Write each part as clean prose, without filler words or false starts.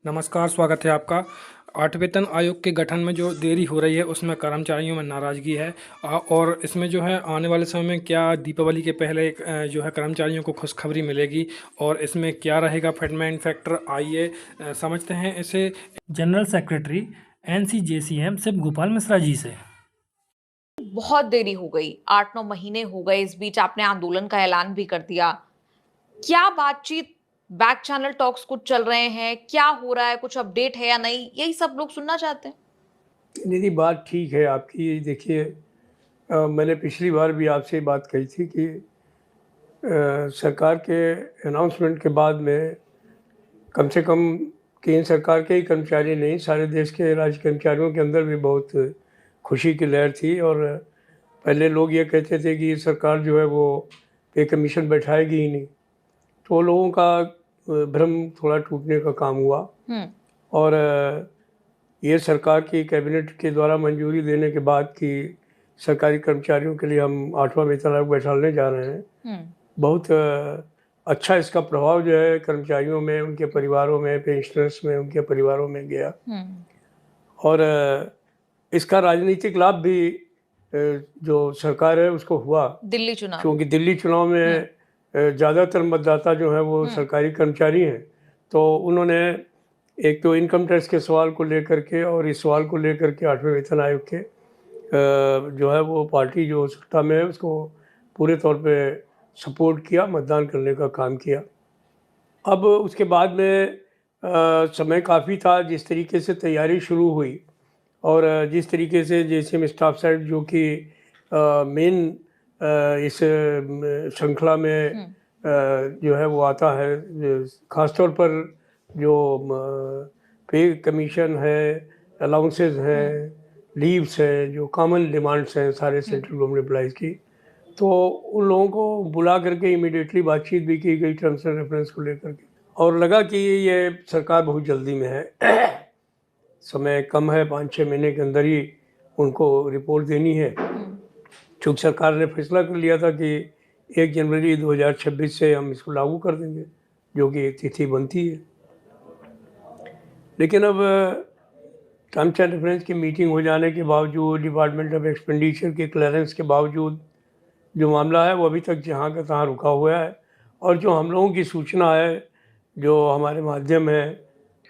नमस्कार, स्वागत है आपका। 8 वेतन आयोग के गठन में जो देरी हो रही है उसमें कर्मचारियों में नाराज़गी है। और इसमें जो है आने वाले समय में क्या दीपावली के पहले जो है कर्मचारियों को खुशखबरी मिलेगी और इसमें क्या रहेगा फीडबैक फैक्टर, आइए समझते हैं इसे जनरल सेक्रेटरी एनसीजेसीएम शिव गोपाल मिश्रा जी से। बहुत देरी हो गई, 8-9 महीने हो गए। इस बीच आपने आंदोलन का ऐलान भी कर दिया। क्या बातचीत, बैक चैनल टॉक्स कुछ चल रहे हैं? क्या हो रहा है? कुछ अपडेट है या नहीं? यही सब लोग सुनना चाहते हैं। नहीं, बात ठीक है आपकी। देखिए, मैंने पिछली बार भी आपसे बात कही थी कि सरकार के अनाउंसमेंट के बाद में कम से कम केंद्र सरकार के ही कर्मचारी नहीं, सारे देश के राज्य कर्मचारियों के अंदर भी बहुत खुशी की लहर थी। और पहले लोग ये कहते थे कि सरकार जो है वो पे कमीशन बैठाएगी ही नहीं, तो लोगों का भ्रम थोड़ा टूटने का काम हुआ। और ये सरकार की कैबिनेट के द्वारा मंजूरी देने के बाद कि सरकारी कर्मचारियों के लिए हम 8वां वेतन आयोग बैठाने जा रहे हैं, बहुत अच्छा इसका प्रभाव जो है कर्मचारियों में, उनके परिवारों में, पेंशनर्स में, उनके परिवारों में गया। और इसका राजनीतिक लाभ भी जो सरकार है उसको हुआ, दिल्ली चुनाव, क्योंकि दिल्ली चुनाव में ज़्यादातर मतदाता जो हैं वो सरकारी कर्मचारी हैं। तो उन्होंने एक तो इनकम टैक्स के सवाल को लेकर के और इस सवाल को लेकर के 8वें वेतन आयोग के जो है वो पार्टी जो सत्ता में है उसको पूरे तौर पे सपोर्ट किया, मतदान करने का काम किया। अब उसके बाद में समय काफ़ी था, जिस तरीके से तैयारी शुरू हुई और जिस तरीके से जेसीएम स्टाफ साइड जो कि मेन इस श्रृंखला में जो है वो आता है, ख़ासतौर पर जो पे कमीशन है, अलाउंसेस हैं, लीव्स हैं, जो कॉमन डिमांड्स हैं सारे सेंट्रल गवर्नमेंट एम्प्लॉइज़ की, तो उन लोगों को बुला करके इमीडिएटली बातचीत भी की गई टर्म्स एंड रेफरेंस को लेकर के, और लगा कि ये सरकार बहुत जल्दी में है। समय कम है, 5-6 महीने के अंदर ही उनको रिपोर्ट देनी है। चूँकि सरकार ने फैसला कर लिया था कि 1 जनवरी 2026 से हम इसको लागू कर देंगे, जो कि एक तिथि बनती है। लेकिन अब टर्म्स एंड रेफरेंस की मीटिंग हो जाने के बावजूद, डिपार्टमेंट ऑफ एक्सपेंडिचर के क्लियरेंस के बावजूद जो मामला है वो अभी तक जहाँ का तहाँ रुका हुआ है। और जो हम लोगों की सूचना है, जो हमारे माध्यम है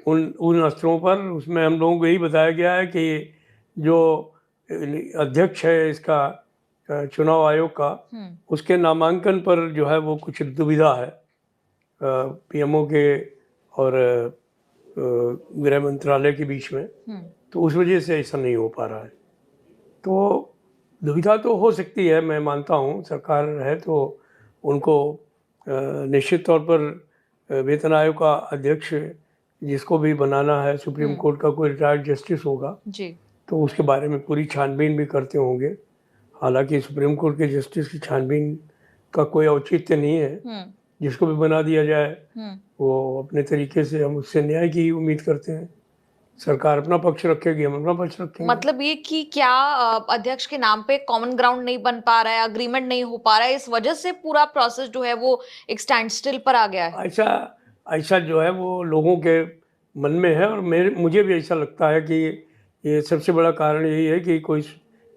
उन स्तरों पर, उसमें हम लोगों को यही बताया गया है कि जो अध्यक्ष है इसका चुनाव आयोग का, उसके नामांकन पर जो है वो कुछ दुविधा है पीएमओ के और गृह मंत्रालय के बीच में। तो उस वजह से ऐसा नहीं हो पा रहा है। तो दुविधा तो हो सकती है, मैं मानता हूँ, सरकार है तो उनको निश्चित तौर पर वेतन आयोग का अध्यक्ष जिसको भी बनाना है, सुप्रीम कोर्ट का कोई रिटायर्ड जस्टिस होगा जी, तो उसके बारे में पूरी छानबीन भी करते होंगे। हालांकि सुप्रीम कोर्ट के जस्टिस की छानबीन का कोई औचित्य नहीं है, जिसको भी बना दिया जाए वो अपने तरीके से, हम उससे न्याय की उम्मीद करते हैं। सरकार अपना पक्ष रखेगी, हम अपना पक्ष रखेंगे। मतलब ये कि क्या अध्यक्ष के नाम पे कॉमन ग्राउंड नहीं बन पा रहा है, अग्रीमेंट नहीं हो पा रहा है, इस वजह से पूरा प्रोसेस जो है वो एक स्टैंड स्टिल पर आ गया है? ऐसा जो है वो लोगों के मन में है, और मुझे भी ऐसा लगता है कि ये सबसे बड़ा कारण यही है कि कोई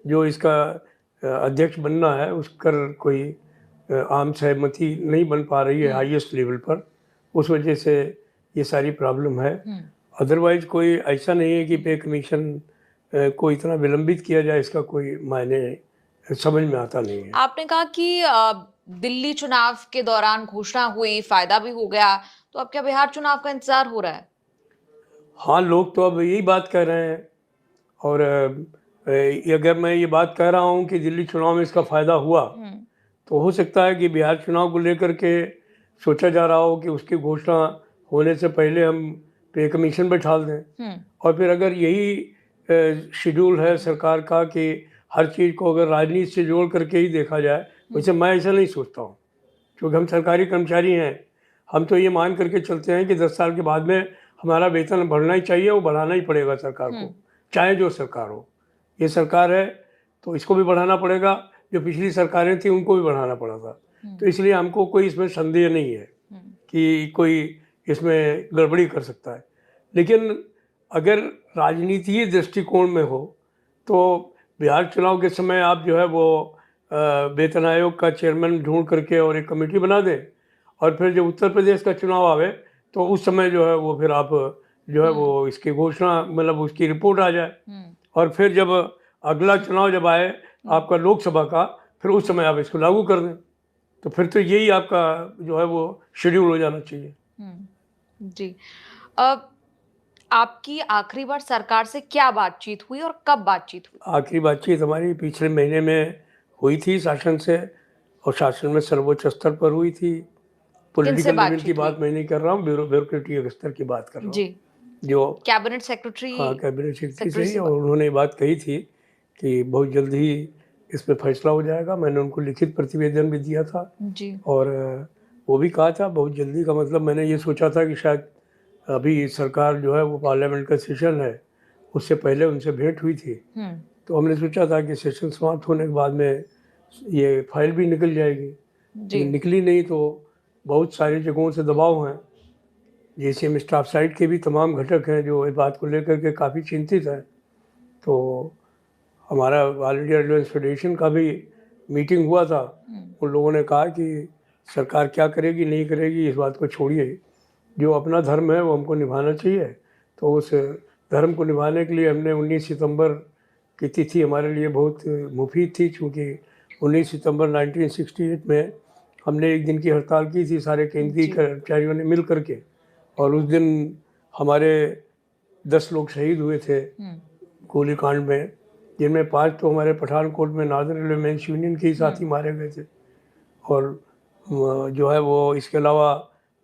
जो इसका अध्यक्ष बनना है उस पर कोई आम सहमति नहीं बन पा रही है हाईएस्ट लेवल पर, उस वजह से ये सारी प्रॉब्लम है। अदरवाइज कोई ऐसा नहीं है कि पे कमीशन को इतना विलंबित किया जाए, इसका कोई मायने समझ में आता नहीं है। आपने कहा कि दिल्ली चुनाव के दौरान घोषणा हुई, फायदा भी हो गया, तो अब क्या बिहार चुनाव का इंतजार हो रहा है? हाँ, लोग तो अब यही बात कर रहे हैं। और अगर मैं ये बात कह रहा हूँ कि दिल्ली चुनाव में इसका फ़ायदा हुआ, तो हो सकता है कि बिहार चुनाव को लेकर के सोचा जा रहा हो कि उसकी घोषणा होने से पहले हम पे कमीशन बैठा दें। और फिर अगर यही शेड्यूल है सरकार का कि हर चीज़ को अगर राजनीति से जोड़ करके ही देखा जाए, वैसे मैं ऐसा नहीं सोचता हूँ, क्योंकि हम सरकारी कर्मचारी हैं। हम तो ये मान करके चलते हैं कि 10 साल के बाद में हमारा वेतन बढ़ना ही चाहिए, वो बढ़ाना ही पड़ेगा सरकार को, चाहे जो सरकार हो। ये सरकार है तो इसको भी बढ़ाना पड़ेगा, जो पिछली सरकारें थी उनको भी बढ़ाना पड़ा था। तो इसलिए हमको कोई इसमें संदेह नहीं है कि कोई इसमें गड़बड़ी कर सकता है। लेकिन अगर राजनीतिक दृष्टिकोण में हो तो बिहार चुनाव के समय आप जो है वो वेतन आयोग का चेयरमैन ढूंढ करके और एक कमेटी बना दें, और फिर जब उत्तर प्रदेश का चुनाव आवे तो उस समय जो है वो फिर आप जो है वो इसकी घोषणा, मतलब उसकी रिपोर्ट आ जाए, और फिर जब अगला चुनाव जब आए आपका लोकसभा का, फिर उस समय आप इसको लागू कर दें। तो फिर तो यही आपका जो है वो शेड्यूल हो जाना चाहिए। जी। अब आपकी आखिरी बार सरकार से क्या बातचीत हुई और कब बातचीत हुई? आखिरी बातचीत हमारी पिछले महीने में हुई थी शासन से, और शासन में सर्वोच्च स्तर पर हुई थी। पॉलिटिकल लेवल की बात मैं नहीं कर रहा हूँ, ब्यूरोक्रेटिक स्तर की बात कर रहा हूँ जी। जो कैबिनेट सेक्रेटरी। हाँ, कैबिनेट सेक्रेटरी से, और उन्होंने बात कही थी कि बहुत जल्द ही इस पे फैसला हो जाएगा। मैंने उनको लिखित प्रतिवेदन भी दिया था जी। और वो भी कहा था बहुत जल्दी का मतलब मैंने ये सोचा था कि शायद अभी सरकार जो है वो पार्लियामेंट का सेशन है, उससे पहले उनसे भेंट हुई थी, तो हमने सोचा था कि सेशन समाप्त होने के बाद में ये फाइल भी निकल जाएगी, लेकिन निकली नहीं। तो बहुत सारी जगहों से दबाव हैं, जैसे स्टाफ साइड के भी तमाम घटक हैं जो इस बात को लेकर के काफ़ी चिंतित हैं। तो हमारा ऑल इंडिया रेलवेज फेडरेशन का भी मीटिंग हुआ था, उन लोगों ने कहा कि सरकार क्या करेगी नहीं करेगी इस बात को छोड़िए, जो अपना धर्म है वो हमको निभाना चाहिए। तो उस धर्म को निभाने के लिए हमने 19 सितंबर की तिथि हमारे लिए बहुत मुफीद थी, क्योंकि 19 सितंबर 1968 में हमने एक दिन की हड़ताल की थी सारे केंद्रीय कर्मचारियों ने मिल करके, और उस दिन हमारे 10 लोग शहीद हुए थे गोलीकांड में, जिनमें 5 तो हमारे पठानकोट में नॉर्दर्न रेलवे मेंस यूनियन के ही साथी मारे गए थे, और जो है वो इसके अलावा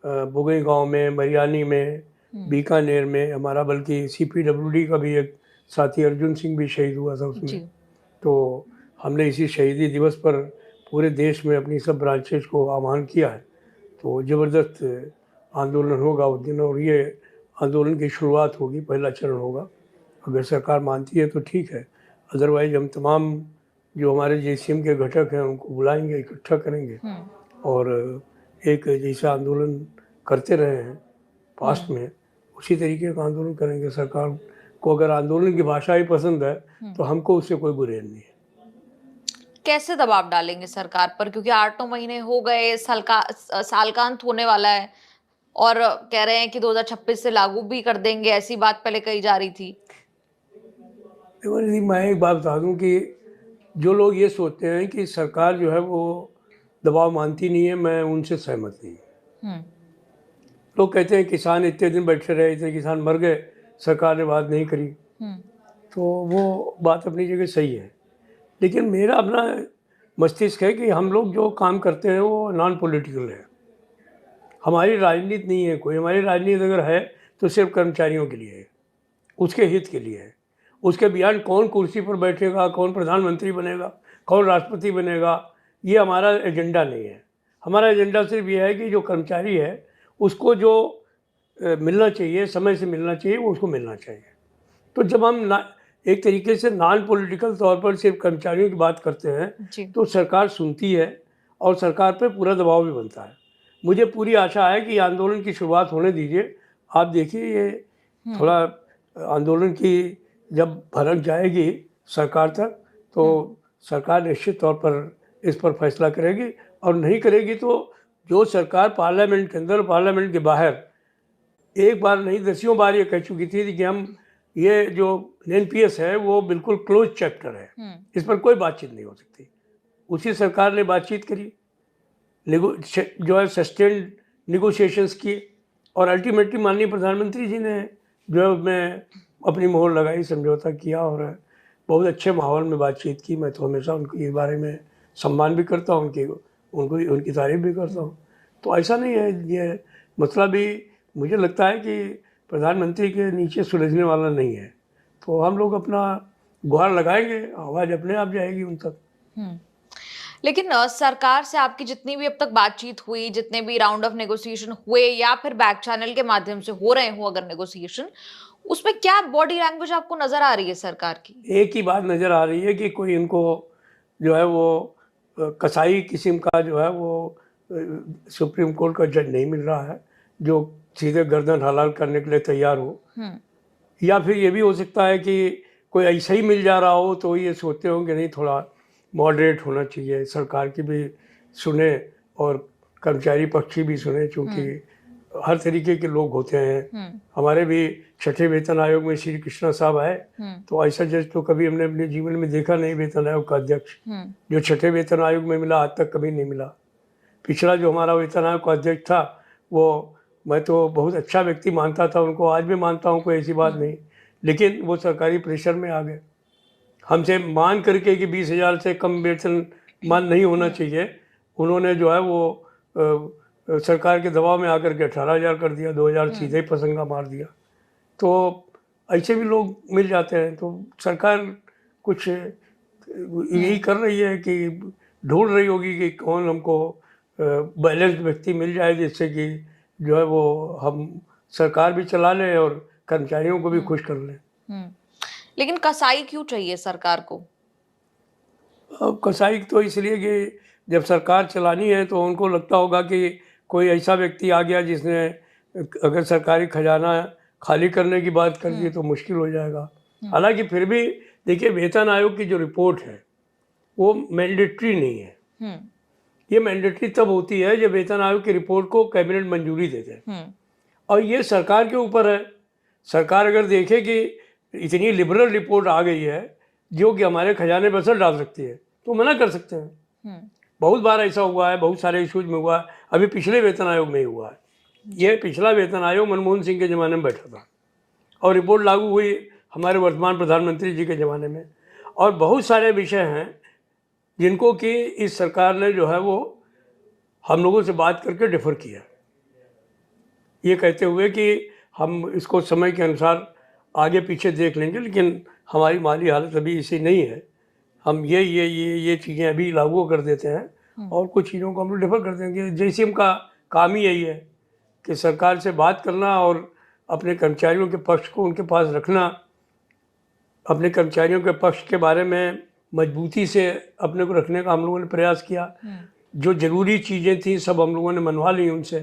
बुगई गांव में, मरियानी में, बीकानेर में हमारा, बल्कि CPWD का भी एक साथी अर्जुन सिंह भी शहीद हुआ था उसमें। तो हमने इसी शहीदी दिवस पर पूरे देश में अपनी सब ब्रांचेज को आह्वान किया है। तो ज़बरदस्त आंदोलन होगा उस दिन, और ये आंदोलन की शुरुआत होगी, पहला चरण होगा। अगर सरकार मानती है तो ठीक है, अदरवाइज हम तमाम जो हमारे JCM के घटक हैं उनको बुलाएंगे, इकट्ठा करेंगे, और एक जैसा आंदोलन करते रहे हैं पास्ट में उसी तरीके का आंदोलन करेंगे। सरकार को अगर आंदोलन की भाषा ही पसंद है तो हमको उससे कोई गुरेज नहीं है। कैसे दबाव डालेंगे सरकार पर, क्योंकि 8-9 महीने हो गए, साल का अंत होने वाला है और कह रहे हैं कि 2026 से लागू भी कर देंगे, ऐसी बात पहले कही जा रही थी। देखो मैं एक बात बता दूं कि जो लोग ये सोचते हैं कि सरकार जो है वो दबाव मानती नहीं है, मैं उनसे सहमत नहीं हूँ। लोग कहते हैं किसान इतने दिन बैठे रहे, इतने किसान मर गए, सरकार ने बात नहीं करी, तो वो बात अपनी जगह सही है। लेकिन मेरा अपना मस्तिष्क है कि हम लोग जो काम करते हैं वो नॉन पॉलिटिकल है, हमारी राजनीति नहीं है कोई। हमारी राजनीति अगर है तो सिर्फ कर्मचारियों के लिए है, उसके हित के लिए है। उसके बियॉन्ड कौन कुर्सी पर बैठेगा, कौन प्रधानमंत्री बनेगा, कौन राष्ट्रपति बनेगा, ये हमारा एजेंडा नहीं है। हमारा एजेंडा सिर्फ ये है कि जो कर्मचारी है उसको जो मिलना चाहिए, समय से मिलना चाहिए, वो उसको मिलना चाहिए। तो जब हम एक तरीके से नॉन पॉलिटिकल तौर पर सिर्फ कर्मचारियों की बात करते हैं तो सरकार सुनती है और सरकार पर पूरा दबाव भी बनता है। मुझे पूरी आशा है कि आंदोलन की शुरुआत होने दीजिए। आप देखिए ये थोड़ा आंदोलन की जब भड़क जाएगी सरकार तक तो सरकार निश्चित तौर पर इस पर फैसला करेगी, और नहीं करेगी तो जो सरकार पार्लियामेंट के अंदर, पार्लियामेंट के बाहर एक बार नहीं दसियों बार ये कह चुकी थी कि हम ये जो NPS है वो बिल्कुल क्लोज चैप्टर है, इस पर कोई बातचीत नहीं हो सकती। उसी सरकार ने बातचीत करी, जो है सस्टेन्ड निगोशिएशंस की, और अल्टीमेटली माननीय प्रधानमंत्री जी ने जो है उसमें अपनी मोहर लगाई, समझौता किया, और बहुत अच्छे माहौल में बातचीत की। मैं तो हमेशा उनकी इस बारे में सम्मान भी करता हूँ, उनकी तारीफ भी करता हूँ। तो ऐसा नहीं है, ये मसला भी मुझे लगता है कि प्रधानमंत्री के नीचे सुलझने वाला नहीं है। तो हम लोग अपना गुहार लगाएंगे, आवाज़ अपने आप जाएगी उन तक। लेकिन सरकार से आपकी जितनी भी अब तक बातचीत हुई, जितने भी राउंड ऑफ नेगोशिएशन हुए या फिर बैक चैनल के माध्यम से हो रहे हो अगर नेगोशिएशन, उसमें क्या बॉडी लैंग्वेज आपको नजर आ रही है सरकार की? एक ही बात नजर आ रही है कि कोई इनको जो है वो कसाई किस्म का जो है वो सुप्रीम कोर्ट का जज नहीं मिल रहा है, जो सीधे गर्दन हलाल करने के लिए तैयार हो, या फिर ये भी हो सकता है कि कोई ऐसा ही मिल जा रहा हो तो ये सोचते हो कि नहीं थोड़ा मॉडरेट होना चाहिए, सरकार की भी सुने और कर्मचारी पक्ष की भी सुने, क्योंकि हर तरीके के लोग होते हैं। हमारे भी छठे वेतन आयोग में श्री कृष्णा साहब आए, तो ऐसा जज तो कभी हमने अपने जीवन में देखा नहीं, वेतन आयोग का अध्यक्ष जो छठे वेतन आयोग में मिला आज तक कभी नहीं मिला। पिछला जो हमारा वेतन आयोग का अध्यक्ष था वो मैं तो बहुत अच्छा व्यक्ति मानता था उनको, आज भी मानता हूँ, कोई ऐसी बात नहीं, लेकिन वो सरकारी प्रेशर में आ गए। हमसे मान करके कि 20,000 से कम वेतन मान नहीं होना चाहिए, उन्होंने जो है वो सरकार के दबाव में आकर के 18,000 कर दिया, 2,000 सीधे ही पसंगा मार दिया। तो ऐसे भी लोग मिल जाते हैं। तो सरकार कुछ यही कर रही है कि ढूंढ रही होगी कि कौन हमको बैलेंस्ड व्यक्ति मिल जाए, जिससे कि जो है वो हम सरकार भी चला लें और कर्मचारियों को भी खुश कर लें। लेकिन कसाई क्यों चाहिए सरकार को? अब कसाई तो इसलिए कि जब सरकार चलानी है तो उनको लगता होगा कि कोई ऐसा व्यक्ति आ गया जिसने अगर सरकारी खजाना खाली करने की बात कर दी तो मुश्किल हो जाएगा। हालांकि फिर भी देखिए, वेतन आयोग की जो रिपोर्ट है वो मैंडेटरी नहीं है। ये मैंडेटरी तब होती है जब वेतन आयोग की रिपोर्ट को कैबिनेट मंजूरी दे दे, और ये सरकार के ऊपर है। सरकार अगर देखे कि इतनी लिबरल रिपोर्ट आ गई है जो कि हमारे खजाने पर असर डाल सकती है, तो मना कर सकते हैं। बहुत बार ऐसा हुआ है, बहुत सारे इशूज में हुआ है, अभी पिछले वेतन आयोग में ही हुआ है। ये पिछला वेतन आयोग मनमोहन सिंह के ज़माने में बैठा था और रिपोर्ट लागू हुई हमारे वर्तमान प्रधानमंत्री जी के ज़माने में। और बहुत सारे विषय हैं जिनको कि इस सरकार ने जो है वो हम लोगों से बात करके डिफर किया, ये कहते हुए कि हम इसको समय के अनुसार आगे पीछे देख लेंगे, लेकिन हमारी माली हालत अभी ऐसी नहीं है, हम ये चीज़ें अभी लागू कर देते हैं और कुछ चीज़ों को हम लोग डिफर कर देंगे। JCM का काम ही यही है कि सरकार से बात करना और अपने कर्मचारियों के पक्ष को उनके पास रखना, अपने कर्मचारियों के पक्ष के बारे में मजबूती से अपने को रखने का हम लोगों ने प्रयास किया। जो ज़रूरी चीज़ें थी सब हम लोगों ने मनवा ली उनसे,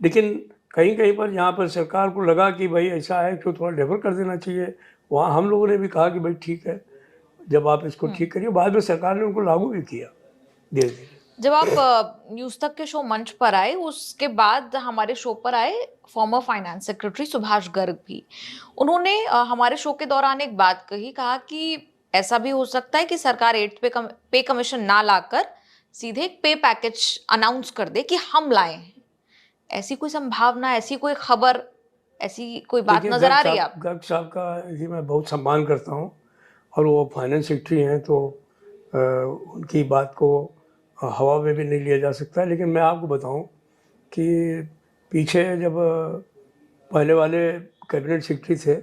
लेकिन कहीं कहीं पर जहाँ पर सरकार को लगा कि भाई ऐसा है कि थोड़ा डिफर कर देना चाहिए, वहाँ हम लोगों ने भी कहा कि भाई ठीक है, जब आप इसको ठीक करिए। बाद में सरकार ने उनको लागू भी किया धीरे धीरे। जब आप न्यूज तक के शो मंच पर आए, उसके बाद हमारे शो पर आए former finance secretary Subhash Garg भी। उन्होंने हमारे शो के दौरान एक बात कहा कि ऐसा भी हो सकता है कि सरकार 8th पे कमीशन ना लाकर सीधे एक पे पैकेज अनाउंस कर दे कि हम लाए हैं। ऐसी कोई संभावना, ऐसी कोई खबर, ऐसी कोई बात नजर आ रही है? गर्ग साहब का जी मैं बहुत सम्मान करता हूँ और वो फाइनेंस सेक्रेटरी हैं, तो उनकी बात को हवा में भी नहीं लिया जा सकता। लेकिन मैं आपको बताऊं कि पीछे जब पहले वाले कैबिनेट सेक्रेटरी थे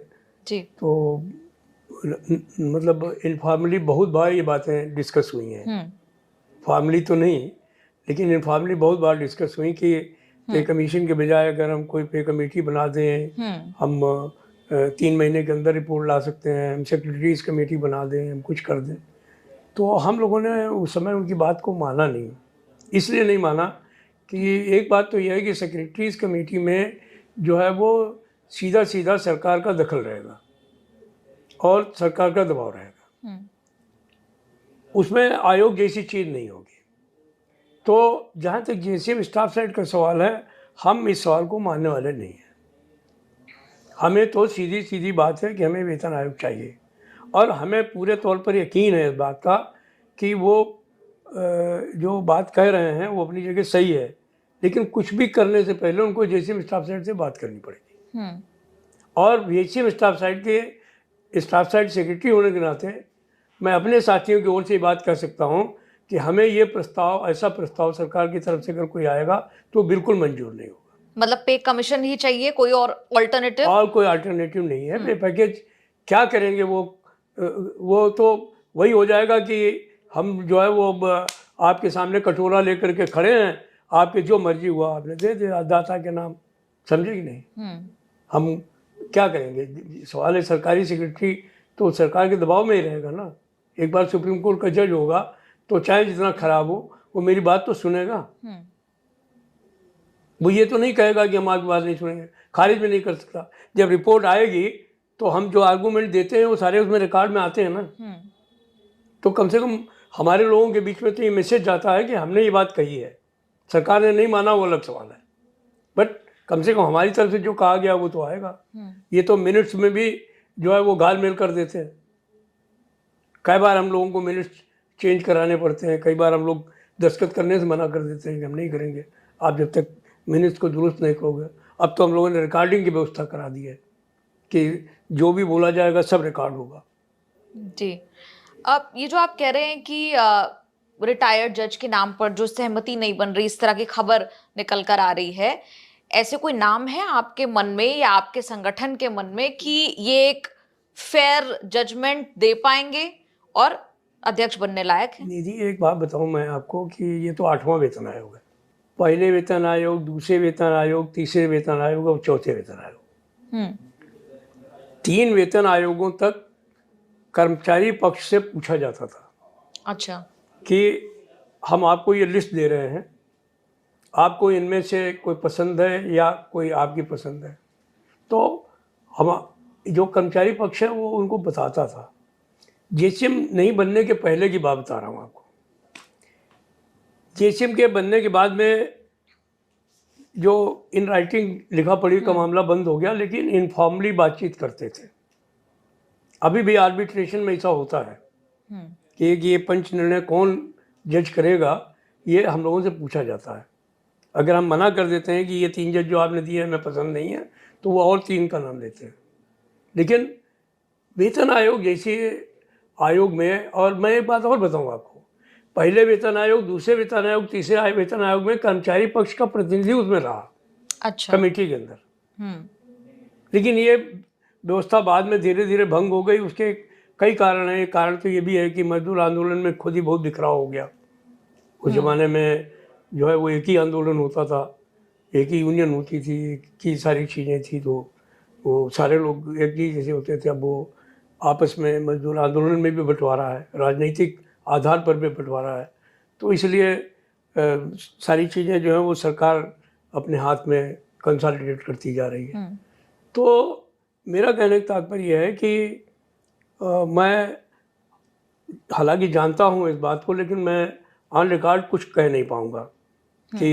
जी, तो मतलब इनफॉर्मली बहुत बार ये बातें डिस्कस हुई हैं। फॉर्मली तो नहीं, लेकिन इनफॉर्मली बहुत बार डिस्कस हुई कि पे कमीशन के बजाय अगर हम कोई पे कमेटी बना दें, हम 3 महीने के अंदर रिपोर्ट ला सकते हैं, हम सेक्रेटरीज कमेटी बना दें, हम कुछ कर दें। तो हम लोगों ने उस समय उनकी बात को माना नहीं। इसलिए नहीं माना कि एक बात तो यह है कि सेक्रेटरीज कमेटी में जो है वो सीधा सीधा सरकार का दखल रहेगा और सरकार का दबाव रहेगा, उसमें आयोग जैसी चीज़ नहीं होगी। तो जहाँ तक JCM स्टाफ साइड का सवाल है, हम इस सवाल को मानने वाले नहीं हैं। हमें तो सीधी सीधी बात है कि हमें वेतन आयोग चाहिए और हमें पूरे तौर पर यकीन है इस बात का कि वो जो बात कह रहे हैं वो अपनी जगह सही है, लेकिन कुछ भी करने से पहले उनको JCM स्टाफ साइड से बात करनी पड़ेगी। और JCM स्टाफ साइड के स्टाफ साइड सेक्रेटरी होने के नाते मैं अपने साथियों की ओर से बात कर सकता हूँ कि हमें ये प्रस्ताव, ऐसा प्रस्ताव सरकार की तरफ से अगर कोई आएगा तो बिल्कुल मंजूर नहीं होगा। मतलब पे कमीशन ही चाहिए, कोई और अल्टरनेटिव? और कोई अल्टरनेटिव नहीं है। पे पैकेज क्या करेंगे वो तो वही हो जाएगा कि हम जो है वो आपके सामने कटोरा लेकर के खड़े हैं, आपके जो मर्जी हुआ आपने दे दिया दाता के नाम, समझे कि नहीं? हम क्या करेंगे? सवाल है सरकारी सेक्रेटरी तो सरकार के दबाव में ही रहेगा ना। एक बार सुप्रीम कोर्ट का जज होगा तो चाहे जितना खराब हो वो मेरी बात तो सुनेगा। वो ये तो नहीं कहेगा कि हम आपकी बात नहीं सुनेंगे, खारिज भी नहीं कर सकता। जब रिपोर्ट आएगी तो हम जो आर्गूमेंट देते हैं वो सारे उसमें रिकॉर्ड में आते हैं ना, तो कम से कम हमारे लोगों के बीच में तो ये मैसेज जाता है कि हमने ये बात कही है, सरकार ने नहीं माना वो अलग सवाल है, बट कम से कम हमारी तरफ से जो कहा गया वो तो आएगा। ये तो मिनट्स में भी जो है वो गाल मेल कर देते हैं। कई बार हम लोगों को मिनट्स चेंज कराने पड़ते हैं, कई बार हम लोग दस्तखत करने से मना कर देते हैं कि हम नहीं करेंगे आप जब तक मिनट्स को दुरुस्त नहीं करोगे। अब तो हम लोगों ने रिकॉर्डिंग की व्यवस्था करा दी है कि जो भी बोला जाएगा सब रिकॉर्ड होगा। जी, अब ये जो आप कह रहे हैं कि रिटायर्ड जज के नाम पर जो सहमति नहीं बन रही, इस तरह की खबर निकल कर आ रही है, ऐसे कोई नाम है आपके मन में या आपके संगठन के मन में कि ये एक फेयर जजमेंट दे पाएंगे और अध्यक्ष बनने लायक है? निधि, एक बात बताऊं मैं आपको कि ये तो 8वां वेतन आयोग है। पहले वेतन आयोग, दूसरे वेतन आयोग, तीसरे वेतन आयोग और चौथे वेतन आयोग, 3 वेतन आयोगों तक कर्मचारी पक्ष से पूछा जाता था। अच्छा। कि हम आपको ये लिस्ट दे रहे हैं, आपको इनमें से कोई पसंद है या कोई आपकी पसंद है, तो हम जो कर्मचारी पक्ष है वो उनको बताता था। जेसीएम नहीं बनने के पहले की बात बता रहा हूँ आपको। जेसीएम के बनने के बाद में जो इन राइटिंग लिखा पढ़ी का मामला बंद हो गया, लेकिन इनफॉर्मली बातचीत करते थे। अभी भी आर्बिट्रेशन में ऐसा होता है कि ये पंच निर्णय कौन जज करेगा, ये हम लोगों से पूछा जाता है। अगर हम मना कर देते हैं कि ये 3 जज जो आपने दिए हमें पसंद नहीं है, तो वो और 3 का नाम लेते हैं। लेकिन वेतन आयोग जैसे आयोग में, और मैं एक बात और बताऊँ आपको, पहले वेतन आयोग, दूसरे वेतन आयोग, तीसरे वेतन आयोग में कर्मचारी पक्ष का प्रतिनिधि उसमें रहा। अच्छा। कमेटी के अंदर। लेकिन ये व्यवस्था बाद में धीरे धीरे भंग हो गई। उसके कई कारण हैं। एक कारण तो ये भी है कि मजदूर आंदोलन में खुद ही बहुत बिखराव हो गया। उस ज़माने में जो है वो एक ही आंदोलन होता था, एक ही यूनियन होती थी, एक ही सारी चीज़ें थी, तो वो सारे लोग एक ही जैसे होते थे। अब वो आपस में मजदूर आंदोलन में भी बंटवारा है, राजनीतिक आधार पर भी बंटवारा है। तो इसलिए सारी चीज़ें जो हैं वो सरकार अपने हाथ में कंसोलिडेट करती जा रही है। तो मेरा कहने का तात्पर्य यह है कि मैं हालांकि जानता हूँ इस बात को, लेकिन मैं ऑन रिकॉर्ड कुछ कह नहीं पाऊँगा कि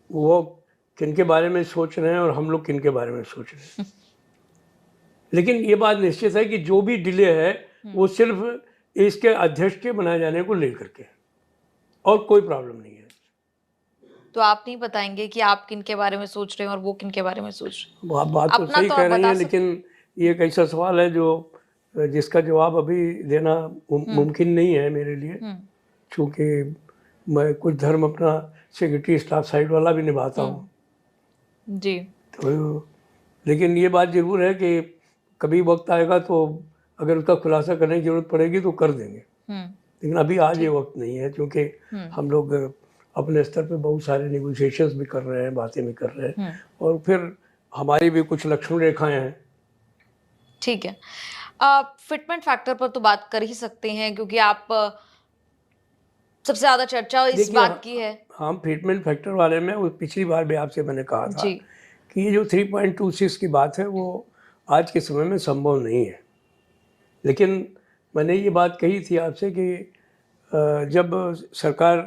वो किन के बारे में सोच रहे हैं और हम लोग किन के बारे में सोच रहे हैं। लेकिन ये बात निश्चित है कि जो भी डिले है वो सिर्फ इसके अध्यक्ष के बनाए जाने को लेकर के, और कोई प्रॉब्लम नहीं है। तो आप नहीं बताएंगे कि आप किन के बारे में सोच रहे हैं और वो किन के बारे में सोच रहे हैं? आप बात तो सही कह रही हैं, लेकिन ये एक ऐसा सवाल है जो जिसका जवाब अभी देना मुमकिन नहीं है मेरे लिए, क्योंकि मैं कुछ धर्म अपना सेक्रेटरी स्टाफ साइड वाला भी निभाता हूँ जी। तो लेकिन ये बात ज़रूर है कि कभी वक्त आएगा तो अगर उसका खुलासा करने की जरूरत पड़ेगी तो कर देंगे। लेकिन अभी आज ये वक्त नहीं है, क्योंकि हम लोग अपने स्तर पे बहुत सारे नेगोशिएशंस भी कर रहे हैं, बातें भी कर रहे हैं, और फिर हमारी भी कुछ लक्ष्मण रेखाएं हैं। ठीक है, फिटमेंट फैक्टर पर तो बात कर ही सकते हैं, क्योंकि आप सबसे ज्यादा चर्चा इस बात की है। हम फिटमेंट फैक्टर वाले में वो पिछली बार भी आपसे मैंने कहा था कि ये जो 3.26 की बात है वो आज के समय में संभव नहीं है। लेकिन मैंने ये बात कही थी आपसे कि जब सरकार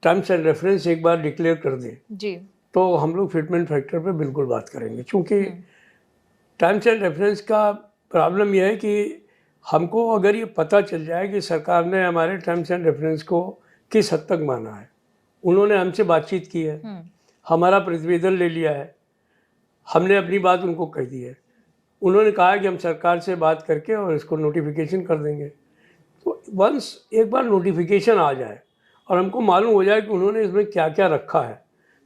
टर्म्स एंड रेफरेंस एक बार डिक्लेयर कर दे जी, तो हम लोग फिटमेंट फैक्टर पे बिल्कुल बात करेंगे, क्योंकि टर्म्स एंड रेफरेंस का प्रॉब्लम यह है कि हमको अगर ये पता चल जाए कि सरकार ने हमारे टर्म्स एंड रेफरेंस को किस हद तक माना है, उन्होंने हमसे बातचीत की है, हमारा प्रतिवेदन ले लिया है, हमने अपनी बात उनको कह दी है, उन्होंने कहा कि हम सरकार से बात करके और इसको नोटिफिकेशन कर देंगे। तो वंस एक बार नोटिफिकेशन आ जाए और हमको मालूम हो जाए कि उन्होंने इसमें क्या क्या रखा है,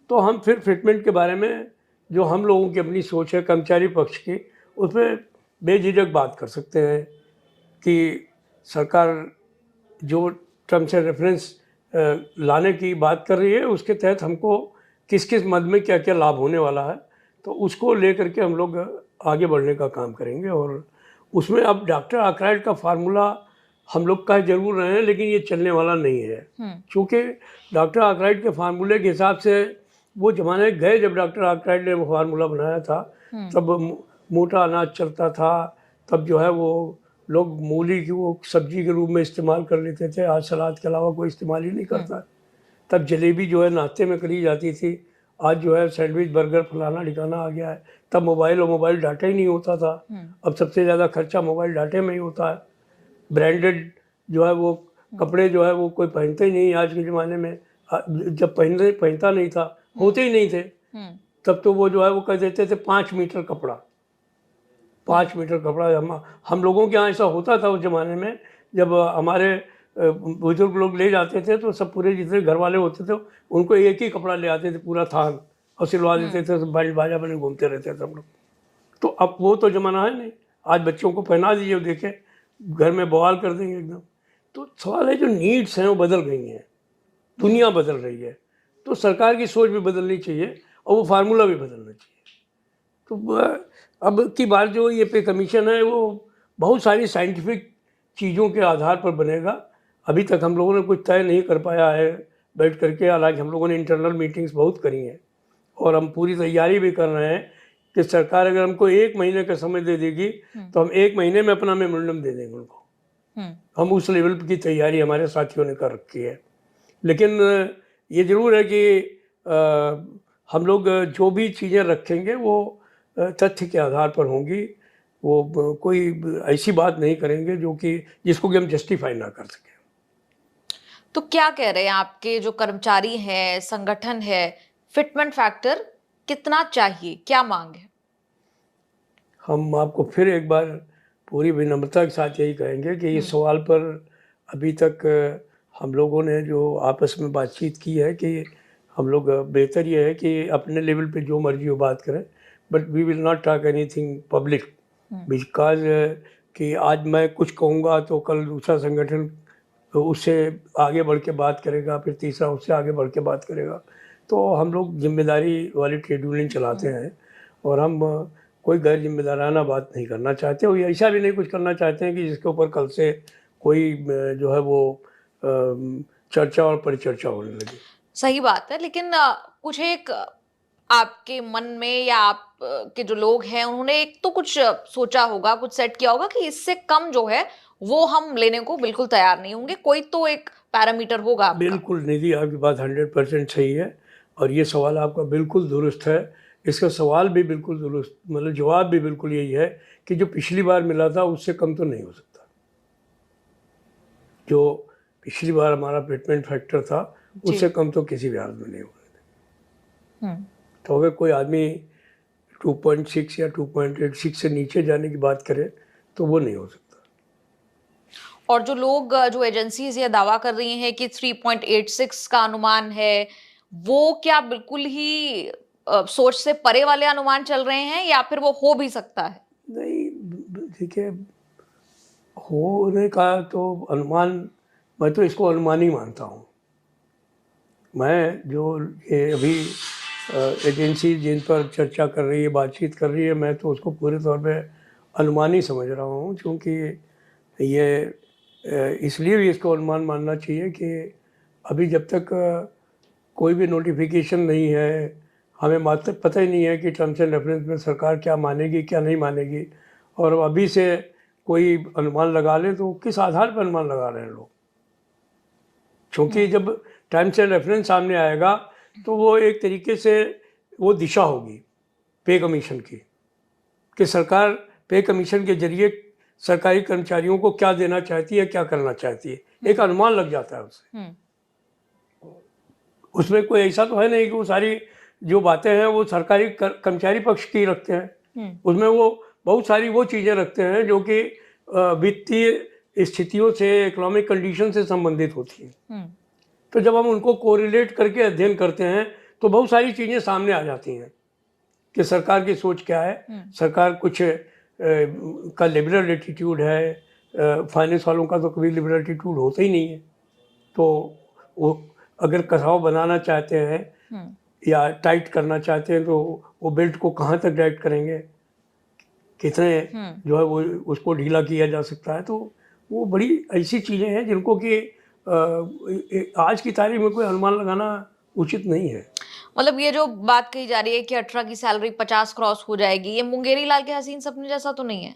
तो हम फिर फिटमेंट के बारे में जो हम लोगों की अपनी सोच है कर्मचारी पक्ष की, उसमें बेझिझक बात कर सकते हैं कि सरकार जो टर्म्स एंड रेफरेंस लाने की बात कर रही है उसके तहत हमको किस किस मद में क्या क्या लाभ होने वाला है, तो उसको लेकर के हम लोग आगे बढ़ने का काम करेंगे। और उसमें अब डॉक्टर आर्कराइट का फार्मूला हम लोग कह जरूर रहे हैं, लेकिन ये चलने वाला नहीं है, क्योंकि डॉक्टर आर्कराइट के फार्मूले के हिसाब से वो जमाने गए जब डॉक्टर आर्कराइट ने वो फार्मूला बनाया था, तब मोटा अनाज चलता था, तब जो है वो लोग मूली की वो सब्जी के रूप में इस्तेमाल कर लेते थे। आज सलाद के अलावा कोई इस्तेमाल ही नहीं करता। तब जलेबी जो है नाश्ते में करी जाती थी, आज जो है सैंडविच बर्गर फलाना ठिकाना आ गया है। तब मोबाइल और मोबाइल डाटा ही नहीं होता था, अब सबसे ज़्यादा खर्चा मोबाइल डाटे में ही होता है। ब्रांडेड जो है वो कपड़े जो है वो कोई पहनते ही नहीं आज के ज़माने में। जब पहनता नहीं था, होते ही नहीं थे, तब तो वो जो है वो कह देते थे 5 मीटर कपड़ा, 5 मीटर कपड़ा। हम लोगों के यहाँ ऐसा होता था उस ज़माने में, जब हमारे बुजुर्ग लोग ले जाते थे तो सब पूरे जितने घर वाले होते थे उनको एक ही कपड़ा ले आते थे पूरा थान, और सिलवा देते थे, तो बैंड बाजा बने घूमते रहते थे हम लोग। तो अब वो तो ज़माना है नहीं, आज बच्चों को पहना दीजिए, देखें घर में बवाल कर देंगे एकदम। तो सवाल है जो नीड्स हैं वो बदल गई हैं, दुनिया बदल रही है, तो सरकार की सोच भी बदलनी चाहिए और वो फार्मूला भी बदलना चाहिए। तो अब की बार जो ये पे कमीशन है वो बहुत सारी साइंटिफिक चीज़ों के आधार पर बनेगा। अभी तक हम लोगों ने कुछ तय नहीं कर पाया है बैठ करके, हालांकि हम लोगों ने इंटरनल मीटिंग्स बहुत करी हैं और हम पूरी तैयारी भी कर रहे हैं कि सरकार अगर हमको 1 महीने का समय दे देगी तो हम 1 महीने में अपना मेमोरेंडम दे देंगे उनको। हम उस लेवल की तैयारी हमारे साथियों ने कर रखी है। लेकिन ये ज़रूर है कि हम लोग जो भी चीज़ें रखेंगे वो तथ्य के आधार पर होंगी, वो कोई ऐसी बात नहीं करेंगे जो कि जिसको कि हम जस्टिफाई ना कर सकें। तो क्या कह रहे हैं आपके जो कर्मचारी हैं, संगठन है, फिटमेंट फैक्टर कितना चाहिए, क्या मांग है? हम आपको फिर एक बार पूरी विनम्रता के साथ यही कहेंगे कि इस सवाल पर अभी तक हम लोगों ने जो आपस में बातचीत की है कि हम लोग बेहतर ये है कि अपने लेवल पे जो मर्जी हो बात करें, but we will not talk anything public, because कि आज मैं कुछ कहूँगा तो कल दूसरा संगठन तो उससे आगे बढ़ के बात करेगा, फिर तीसरा उससे आगे बढ़ के बात करेगा। तो हम लोग जिम्मेदारी वाली ट्रेड यूनियन चलाते हैं और हम कोई गैर जिम्मेदाराना बात नहीं करना चाहते और ऐसा भी नहीं कुछ करना चाहते हैं कि जिसके ऊपर कल से कोई जो है वो चर्चा और परिचर्चा होने लगे। सही बात है, लेकिन कुछ एक आपके मन में या आप के जो लोग हैं उन्होंने एक तो कुछ सोचा होगा, कुछ सेट किया होगा कि इससे कम जो है वो हम लेने को बिल्कुल तैयार नहीं होंगे, कोई तो एक पैरामीटर होगा आपका। बिल्कुल निधि, आपकी बात 100% सही है और ये सवाल आपका बिल्कुल दुरुस्त है। इसका सवाल भी बिल्कुल दुरुस्त, मतलब जवाब भी बिल्कुल यही है कि जो पिछली बार मिला था उससे कम तो नहीं हो सकता। जो पिछली बार हमारा फिटमेंट फैक्टर था उससे कम तो किसी भी हाल में नहीं होगा। तो अगर कोई आदमी 2.6 या 2.86 से नीचे जाने की बात करे तो वो नहीं हो सकता। और जो लोग, जो एजेंसीज ये दावा कर रही हैं कि 3.86 का अनुमान है, वो क्या बिल्कुल ही सोच से परे वाले अनुमान चल रहे हैं या फिर वो हो भी सकता है? नहीं, देखिए, होने का तो अनुमान, मैं तो इसको अनुमान ही मानता हूँ। मैं जो ये अभी एजेंसी जिन पर चर्चा कर रही है, बातचीत कर रही है, मैं तो उसको पूरे तौर पे अनुमान ही समझ रहा हूँ, क्योंकि ये इसलिए भी इसको अनुमान मानना चाहिए कि अभी जब तक कोई भी नोटिफिकेशन नहीं है, हमें मात्र पता ही नहीं है कि टर्म्स एंड रेफरेंस में सरकार क्या मानेगी क्या नहीं मानेगी, और अभी से कोई अनुमान लगा लें तो किस आधार पर अनुमान लगा रहे हैं लोग? क्योंकि जब टर्म्स एंड रेफरेंस सामने आएगा तो वो एक तरीके से वो दिशा होगी पे कमीशन की, कि सरकार पे कमीशन के जरिए सरकारी कर्मचारियों को क्या देना चाहती है, क्या करना चाहती है, एक अनुमान लग जाता है उससे। उसमें कोई ऐसा तो है नहीं कि वो सारी जो बातें हैं वो सरकारी कर्मचारी पक्ष की रखते हैं। उसमें वो बहुत सारी वो चीज़ें रखते हैं जो कि वित्तीय स्थितियों से, इकोनॉमिक कंडीशन से संबंधित होती हैं। तो जब हम उनको कोरिलेट करके अध्ययन करते हैं तो बहुत सारी चीज़ें सामने आ जाती हैं कि सरकार की सोच क्या है। सरकार कुछ का लिबरल एटीट्यूड है, फाइनेंस वालों का तो कभी लिबरल एटीट्यूड होता ही नहीं है। तो वो अगर कसाव बनाना चाहते हैं या टाइट करना चाहते हैं तो वो बेल्ट को कहाँ तक टाइट करेंगे, कितने जो है वो उसको ढीला किया जा सकता है। तो वो बड़ी ऐसी चीज़ें हैं जिनको कि आज की तारीख में कोई अनुमान लगाना उचित नहीं है। मतलब ये जो बात कही जा रही है कि 18 की सैलरी 50 क्रॉस हो जाएगी, ये मुंगेरी लाल के हसीन सपने जैसा तो नहीं है?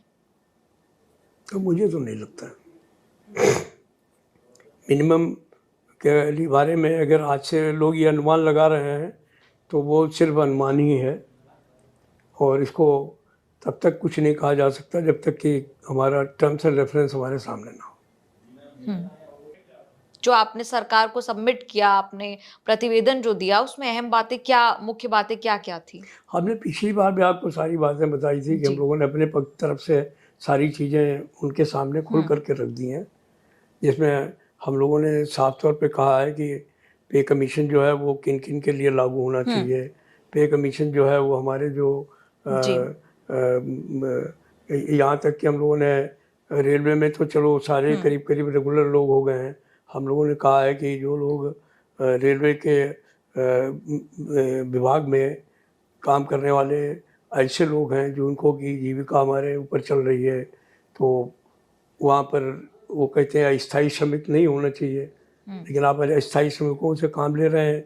तो मुझे तो नहीं लगता। मिनिमम के बारे में अगर आज से लोग ये अनुमान लगा रहे हैं तो वो सिर्फ अनुमान ही है, और इसको तब तक कुछ नहीं कहा जा सकता जब तक कि हमारा टर्म्स एंड रेफरेंस हमारे सामने ना हो। जो आपने सरकार को सबमिट किया, आपने प्रतिवेदन जो दिया, उसमें अहम बातें क्या, मुख्य बातें क्या क्या थी? हमने पिछली बार भी आपको सारी बातें बताई थी कि हम जी। लोगों ने अपने तरफ से सारी चीज़ें उनके सामने खुल करके रख दी हैं, जिसमें हम लोगों ने साफ तौर पे कहा है कि पे कमीशन जो है वो किन किन के लिए लागू होना चाहिए। पे कमीशन जो है वो हमारे जो जी। यहाँ तक कि हम लोगों ने रेलवे में तो चलो सारे करीब करीब रेगुलर लोग हो गए हैं। हम लोगों ने कहा है कि जो लोग रेलवे के विभाग में काम करने वाले ऐसे लोग हैं जो उनको की जीविका हमारे ऊपर चल रही है, तो वहाँ पर वो कहते हैं अस्थायी श्रमिक नहीं होना चाहिए, लेकिन आप अस्थायी श्रमिकों से काम ले रहे हैं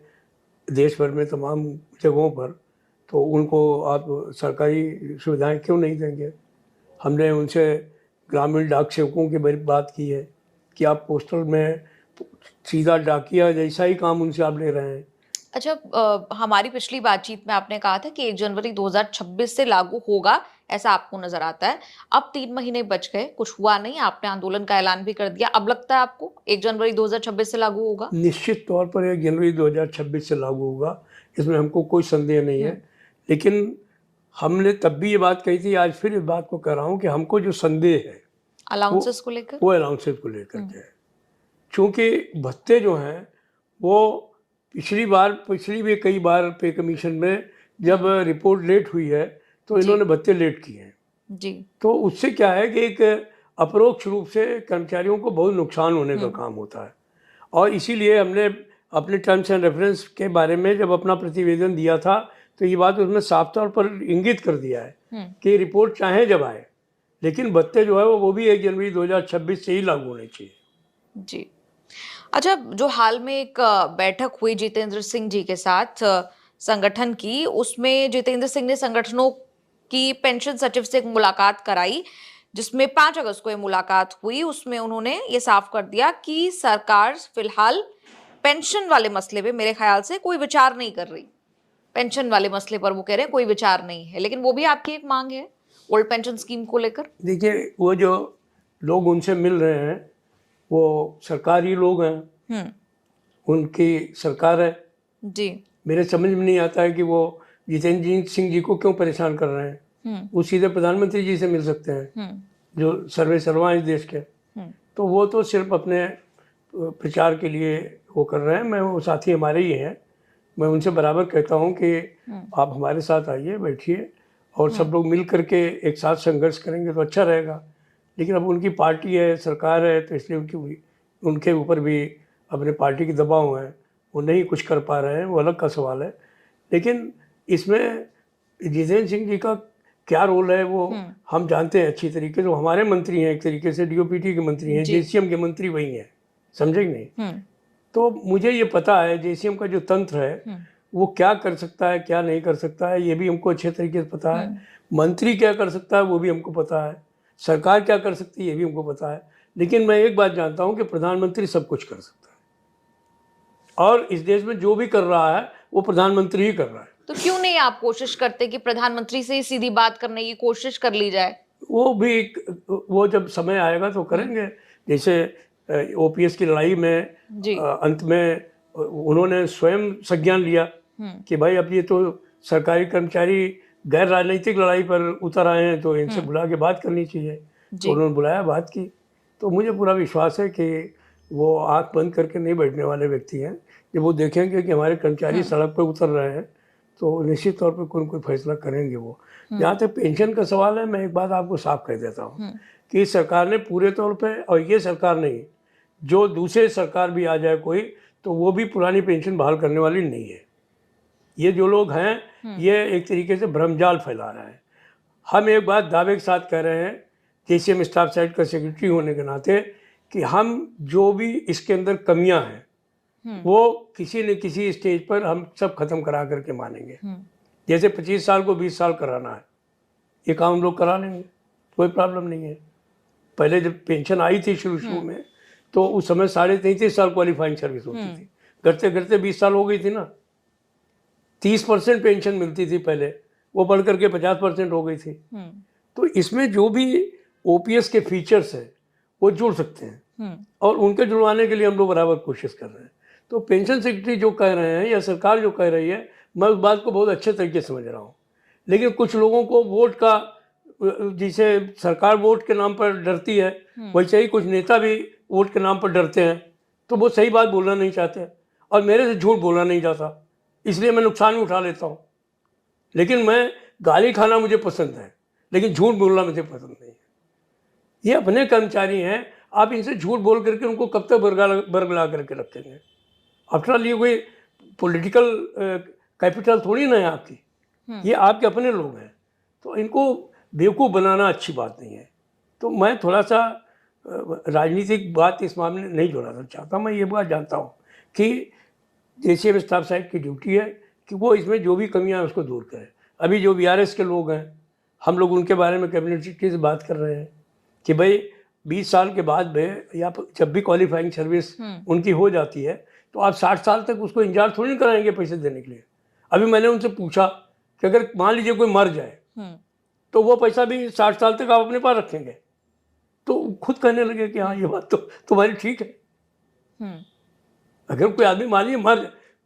देश भर में तमाम जगहों पर, तो उनको आप सरकारी सुविधाएं क्यों नहीं देंगे। हमने उनसे ग्रामीण डाक सेवकों की बात की है कि आप पोस्टल में सीधा डाकिया जैसा ही काम उनसे आप ले रहे हैं। अच्छा, हमारी पिछली बातचीत में आपने कहा था कि 1 जनवरी 2026 से लागू होगा, ऐसा आपको नजर आता है। अब 3 महीने बच गए, कुछ हुआ नहीं, आपने आंदोलन का ऐलान भी कर दिया। अब लगता है आपको 1 जनवरी 2026 से लागू होगा? निश्चित तौर पर 1 जनवरी 2026 से लागू होगा, इसमें हमको कोई संदेह नहीं है। लेकिन हमने तब भी ये बात कही थी, आज फिर इस बात को कह रहा हूँ कि हमको जो संदेह है अलाउंसेस को लेकर? वो अलाउंसेस को लेकर के है। चूँकि भत्ते जो हैं वो पिछली भी कई बार पे कमीशन में जब रिपोर्ट लेट हुई है तो इन्होंने भत्ते लेट किए हैं जी। तो उससे क्या है कि एक अपरोक्ष रूप से कर्मचारियों को बहुत नुकसान होने का काम होता है। और इसीलिए हमने अपने टर्म्स एंड रेफरेंस के बारे में जब अपना प्रतिवेदन दिया था तो ये बात उसमें साफ तौर पर इंगित कर दिया है कि रिपोर्ट चाहे जब आए, लेकिन भत्ते जो है वो भी 1 जनवरी 2026 से ही लागू होने चाहिए। जी। अच्छा, जो हाल में एक बैठक हुई जितेंद्र सिंह जी के साथ संगठन की, उसमें जितेंद्र सिंह ने संगठनों की पेंशन सचिव से एक मुलाकात कराई, जिसमें 5 अगस्त को ये मुलाकात हुई। उसमें उन्होंने ये साफ कर दिया कि सरकार फिलहाल पेंशन वाले मसले पे मेरे ख्याल से कोई विचार नहीं कर रही। पेंशन वाले मसले पर वो कह रहे हैं कोई विचार नहीं है, लेकिन वो भी आपकी एक मांग है ओल्ड पेंशन स्कीम को लेकर? देखिए, वो जो लोग उनसे मिल रहे हैं वो सरकारी लोग हैं, उनकी सरकार है जी। मेरे समझ में नहीं आता है कि वो जितेंद्र सिंह जी को क्यों परेशान कर रहे हैं। वो सीधे प्रधानमंत्री जी से मिल सकते हैं जो सर्वे सर्वा इस देश के। तो वो तो सिर्फ अपने प्रचार के लिए वो कर रहे हैं। मैं वो साथी हमारे ही हैं, मैं उनसे बराबर कहता हूँ कि आप हमारे साथ आइए, बैठिए और सब लोग मिल करके एक साथ संघर्ष करेंगे तो अच्छा रहेगा। लेकिन अब उनकी पार्टी है, सरकार है, तो इसलिए उनके ऊपर भी अपने पार्टी के दबाव हैं, वो नहीं कुछ कर पा रहे हैं, वो अलग का सवाल है। लेकिन इसमें जितेंद्र सिंह जी का क्या रोल है वो हम जानते हैं अच्छी तरीके से। वो हमारे मंत्री हैं, एक तरीके से डीओपीटी के मंत्री हैं, जेसीएम के मंत्री वही हैं, समझे कि नहीं। तो मुझे ये पता है जेसीएम का जो तंत्र है वो क्या कर सकता है, क्या नहीं कर सकता है, ये भी हमको अच्छे तरीके से पता है। मंत्री क्या कर सकता है वो भी हमको पता है, सरकार क्या कर सकती है ये भी हमको पता है। लेकिन मैं एक बात जानता हूँ कि प्रधानमंत्री सब कुछ कर सकता है, और इस देश में जो भी कर रहा है वो प्रधानमंत्री ही कर रहा है। तो क्यों नहीं आप कोशिश करते कि प्रधानमंत्री से ही सीधी बात करने की कोशिश कर ली जाए? वो जब समय आएगा तो करेंगे। जैसे ओपीएस की लड़ाई में अंत में उन्होंने स्वयं संज्ञान लिया कि भाई अब ये तो सरकारी कर्मचारी गैर राजनीतिक लड़ाई पर उतर आए हैं तो इनसे बुला के बात करनी चाहिए। तो उन्होंने बुलाया, बात की। तो मुझे पूरा विश्वास है कि वो आंख बंद करके नहीं बैठने वाले व्यक्ति हैं। जब वो देखेंगे कि हमारे कर्मचारी सड़क पर उतर रहे हैं तो निश्चित तौर पर कोई न कोई फैसला करेंगे वो। जहाँ तक पेंशन का सवाल है, मैं एक बात आपको साफ कह देता हूँ कि सरकार ने पूरे तौर पे, और ये सरकार नहीं, जो दूसरे सरकार भी आ जाए कोई, तो वो भी पुरानी पेंशन बहाल करने वाली नहीं है। ये जो लोग हैं ये एक तरीके से भ्रमजाल फैला रहे हैं। हम एक बात दावे के साथ कह रहे हैं जेसीएम स्टाफ साइड का सेक्रेटरी होने के नाते कि हम जो भी इसके अंदर कमियां हैं वो किसी न किसी स्टेज पर हम सब खत्म करा करके मानेंगे। जैसे 25 साल को 20 साल कराना है, ये काम हम लोग करा लेंगे, कोई प्रॉब्लम नहीं है। पहले जब पेंशन आई थी शुरू में, तो उस समय 33.5 साल क्वालिफाइंग सर्विस होती थी, करते करते 20 साल हो गई थी ना। 30% पेंशन मिलती थी पहले, वो बढ़ करके 50% हो गई थी। तो इसमें जो भी ओपीएस के फीचर्स हैं वो जुड़ सकते हैं, और उनके जुड़वाने के लिए हम लोग बराबर कोशिश कर रहे हैं। तो पेंशन सेक्रेटरी जो कह रहे हैं या सरकार जो कह रही है, मैं उस बात को बहुत अच्छे तरीके से समझ रहा हूँ। लेकिन कुछ लोगों को वोट का, जिसे सरकार वोट के नाम पर डरती है, वैसे ही कुछ नेता भी वोट के नाम पर डरते हैं, तो वो सही बात बोलना नहीं चाहते, और मेरे से झूठ बोलना नहीं चाहता, इसलिए मैं नुकसान भी उठा लेता हूँ। लेकिन मैं गाली खाना मुझे पसंद है, लेकिन झूठ बोलना मुझे पसंद नहीं है। ये अपने कर्मचारी हैं, आप इनसे झूठ बोल करके उनको कब तक बरगला करके रखेंगे? आफ्टर ऑल ये कोई पॉलिटिकल कैपिटल थोड़ी ना है आपकी, ये आपके अपने लोग हैं, तो इनको बेवकूफ़ बनाना अच्छी बात नहीं है। तो मैं थोड़ा सा राजनीतिक बात इस मामले में नहीं जोड़ना चाहता। मैं ये बात जानता हूँ कि जेसीएम स्टाफ साहब की ड्यूटी है कि वो इसमें जो भी कमियां हैं उसको दूर करें। अभी जो बीआरएस के लोग हैं, हम लोग उनके बारे में कैबिनेट सेक्रेटरी से बात कर रहे हैं कि भाई 20 साल के बाद में, या जब भी क्वालिफाइंग सर्विस उनकी हो जाती है, तो आप 60 साल तक उसको इंतजार थोड़ी नहीं कराएंगे पैसे देने के लिए। अभी मैंने उनसे पूछा कि अगर मान लीजिए कोई मर जाए, तो वो पैसा भी 60 साल तक आप अपने पास रखेंगे? तो खुद कहने लगे कि हाँ, ये बात तो तुम्हारी ठीक है। अगर कोई आदमी मान लीजिए मर,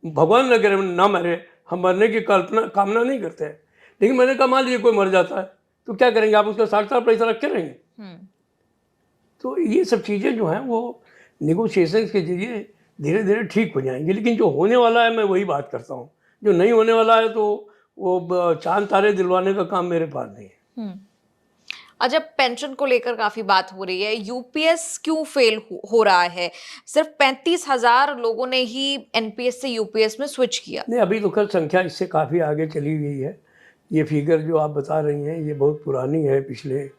भगवान न करे ना मरे, हम मरने की कामना नहीं करते हैं, लेकिन मैंने कहा मान लीजिए कोई मर जाता है, तो क्या करेंगे? आप उसका 60 साल पैसा रख के रहेंगे? तो ये सब चीज़ें जो हैं वो निगोशिएशन के जरिए धीरे धीरे ठीक हो जाएंगी। लेकिन जो होने वाला है, मैं वही बात करता हूँ। जो नहीं होने वाला है, तो वो चांद तारे दिलवाने का काम मेरे पास नहीं है। अच्छा, पेंशन को लेकर काफी बात हो रही है। यूपीएस क्यों फेल हो रहा है? सिर्फ 35,000 लोगों ने ही एनपीएस से यूपीएस में स्विच किया। नहीं, अभी तो खैर संख्या इससे काफ़ी आगे चली गई है। ये फिगर जो आप बता रही हैं, ये बहुत पुरानी है, पिछले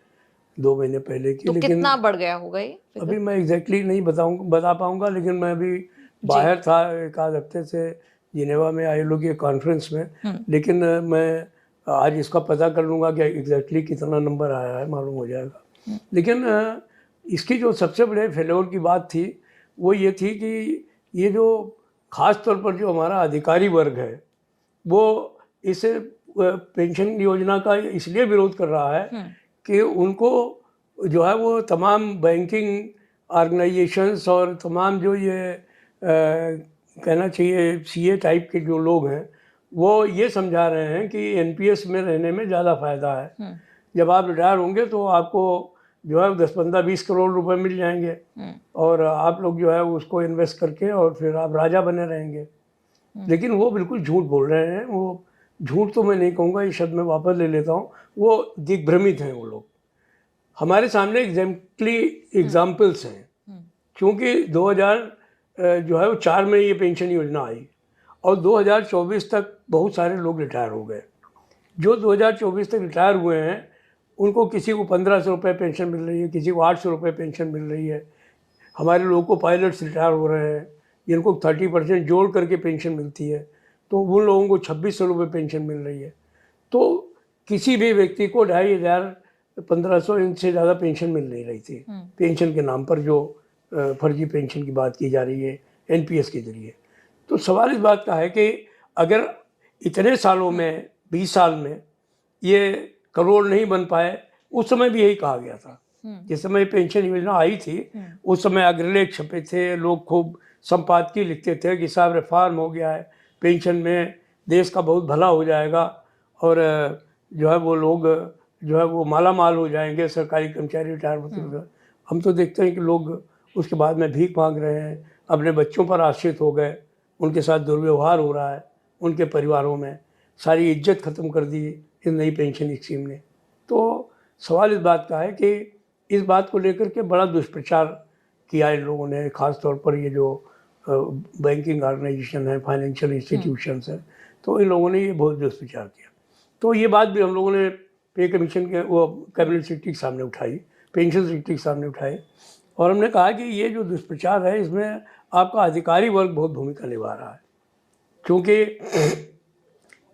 2 महीने पहले की। तो लेकिन कितना बढ़ गया होगा ये? अभी मैं एग्जैक्टली नहीं बता पाऊंगा, लेकिन मैं अभी बाहर था एक आध हफ्ते से, जिनेवा में आईएलओ की कॉन्फ्रेंस में। लेकिन मैं आज इसका पता कर लूँगा कि एग्जैक्टली कितना नंबर आया है, मालूम हो जाएगा। लेकिन इसकी जो सबसे बड़े फेल्योर की बात थी, वो ये थी कि ये जो ख़ास तौर पर जो हमारा अधिकारी वर्ग है, वो इस पेंशन योजना का इसलिए विरोध कर रहा है कि उनको जो है वो तमाम बैंकिंग ऑर्गेनाइजेशंस और तमाम जो ये कहना चाहिए सीए टाइप के जो लोग हैं, वो ये समझा रहे हैं कि एनपीएस में रहने में ज़्यादा फ़ायदा है। जब आप रिटायर होंगे तो आपको जो है 10, 15, 20 करोड़ रुपए मिल जाएंगे, और आप लोग जो है उसको इन्वेस्ट करके और फिर आप राजा बने रहेंगे। लेकिन वो बिल्कुल झूठ बोल रहे हैं। वो झूठ तो मैं नहीं कहूँगा, ये शब्द मैं वापस ले लेता हूँ, वो दिग्भ्रमित हैं वो लोग। हमारे सामने एग्जाम्पल्स हैं, क्योंकि 2000 जो है वो 4 में ये पेंशन योजना आई, और 2024 तक बहुत सारे लोग रिटायर हो गए। जो 2024 तक रिटायर हुए हैं, उनको किसी को 1500 रुपये पेंशन मिल रही है, किसी को 800 रुपये पेंशन मिल रही है। हमारे लोगों को पायलट्स रिटायर हो रहे हैं, जिनको 30% जोड़ करके पेंशन मिलती है, तो उन लोगों को 2600 रुपये पेंशन मिल रही है। तो किसी भी व्यक्ति को 2500, 1500 इनसे ज़्यादा पेंशन मिल नहीं रही थी। पेंशन के नाम पर जो फर्जी पेंशन की बात की जा रही है एनपीएस के जरिए। तो सवाल इस बात का है कि अगर इतने सालों में, 20 साल में ये करोड़ नहीं बन पाए, उस समय भी यही कहा गया था। जिस समय पेंशन योजना आई थी, उस समय अग्रलेख छपे थे, लोग खूब संपादकीय लिखते थे कि साहब रिफॉर्म हो गया है, पेंशन में देश का बहुत भला हो जाएगा, और जो है वो लोग जो है वो माला माल हो जाएंगे, सरकारी कर्मचारी रिटायर होते। हम तो देखते हैं कि लोग उसके बाद में भीख मांग रहे हैं, अपने बच्चों पर आश्रित हो गए, उनके साथ दुर्व्यवहार हो रहा है, उनके परिवारों में सारी इज्जत ख़त्म कर दी इस नई पेंशन स्कीम ने। तो सवाल इस बात का है कि इस बात को लेकर के बड़ा दुष्प्रचार किया इन लोगों ने, ख़ास तौर पर ये जो बैंकिंग ऑर्गेनाइजेशन है, फाइनेंशियल इंस्टीट्यूशंस हैं, तो इन लोगों ने ये बहुत दुष्प्रचार किया। तो ये बात भी हम लोगों ने पे कमीशन के वो कैबिनेट सेक्रेटरी के सामने उठाई, पेंशन सेक्रेटरी के सामने उठाई, और हमने कहा कि ये जो दुष्प्रचार है, इसमें आपका अधिकारी वर्ग बहुत भूमिका निभा रहा है, क्योंकि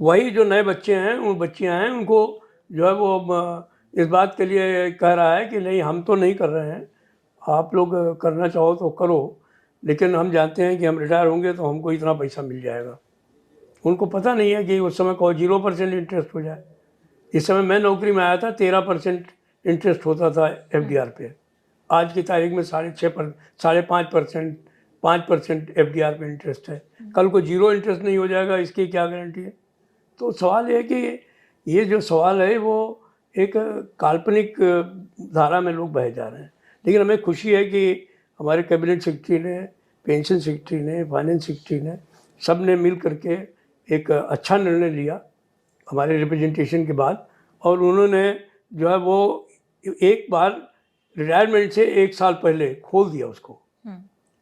वही जो नए बच्चे हैं, उन बच्चियां हैं, उनको जो है वो इस बात के लिए कह रहा है कि नहीं, हम तो नहीं कर रहे हैं, आप लोग करना चाहो तो करो, लेकिन हम जानते हैं कि हम रिटायर होंगे तो हमको इतना पैसा मिल जाएगा। उनको पता नहीं है कि उस समय को 0% इंटरेस्ट हो जाए। इस समय मैं नौकरी में आया था 13% इंटरेस्ट होता था FDR पे, आज की तारीख में 5.5% 5% FDR पे इंटरेस्ट है। कल को 0 इंटरेस्ट नहीं हो जाएगा, इसकी क्या गारंटी है? तो सवाल है कि ये जो सवाल है वो एक काल्पनिक धारा में लोग बह जा रहे हैं। लेकिन हमें खुशी है कि हमारे कैबिनेट सेक्रेटरी ने, पेंशन सेक्रेटरी ने, फाइनेंस सेक्रेटरी ने, सब ने मिल करके एक अच्छा निर्णय लिया हमारे रिप्रेजेंटेशन के बाद, और उन्होंने जो है वो एक बार रिटायरमेंट से 1 साल पहले खोल दिया उसको,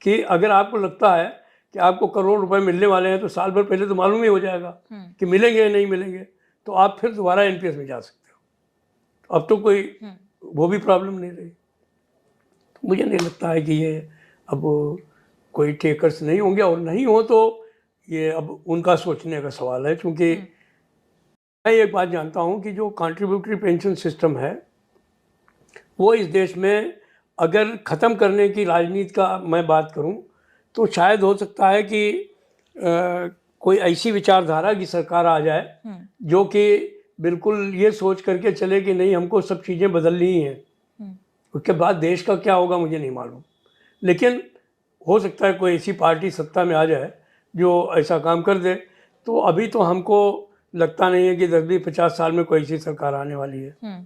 कि अगर आपको लगता है कि आपको करोड़ रुपए मिलने वाले हैं तो साल भर पहले तो मालूम ही हो जाएगा कि मिलेंगे या नहीं मिलेंगे, तो आप फिर दोबारा NPS में जा सकते हो। अब तो कोई वो भी प्रॉब्लम नहीं रही। तो मुझे नहीं लगता है कि ये अब कोई टेकर्स नहीं होंगे, और नहीं हो तो ये अब उनका सोचने का सवाल है। क्योंकि मैं एक बात जानता हूँ कि जो कंट्रीब्यूटरी पेंशन सिस्टम है वो इस देश में अगर ख़त्म करने की राजनीति का मैं बात करूं तो शायद हो सकता है कि कोई ऐसी विचारधारा की सरकार आ जाए जो कि बिल्कुल ये सोच करके चले कि नहीं, हमको सब चीज़ें बदलनी ही हैं। उसके बाद देश का क्या होगा मुझे नहीं मालूम, लेकिन हो सकता है कोई ऐसी पार्टी सत्ता में आ जाए जो ऐसा काम कर दे। तो अभी तो हमको लगता नहीं है कि 10-50 साल में कोई ऐसी सरकार आने वाली है।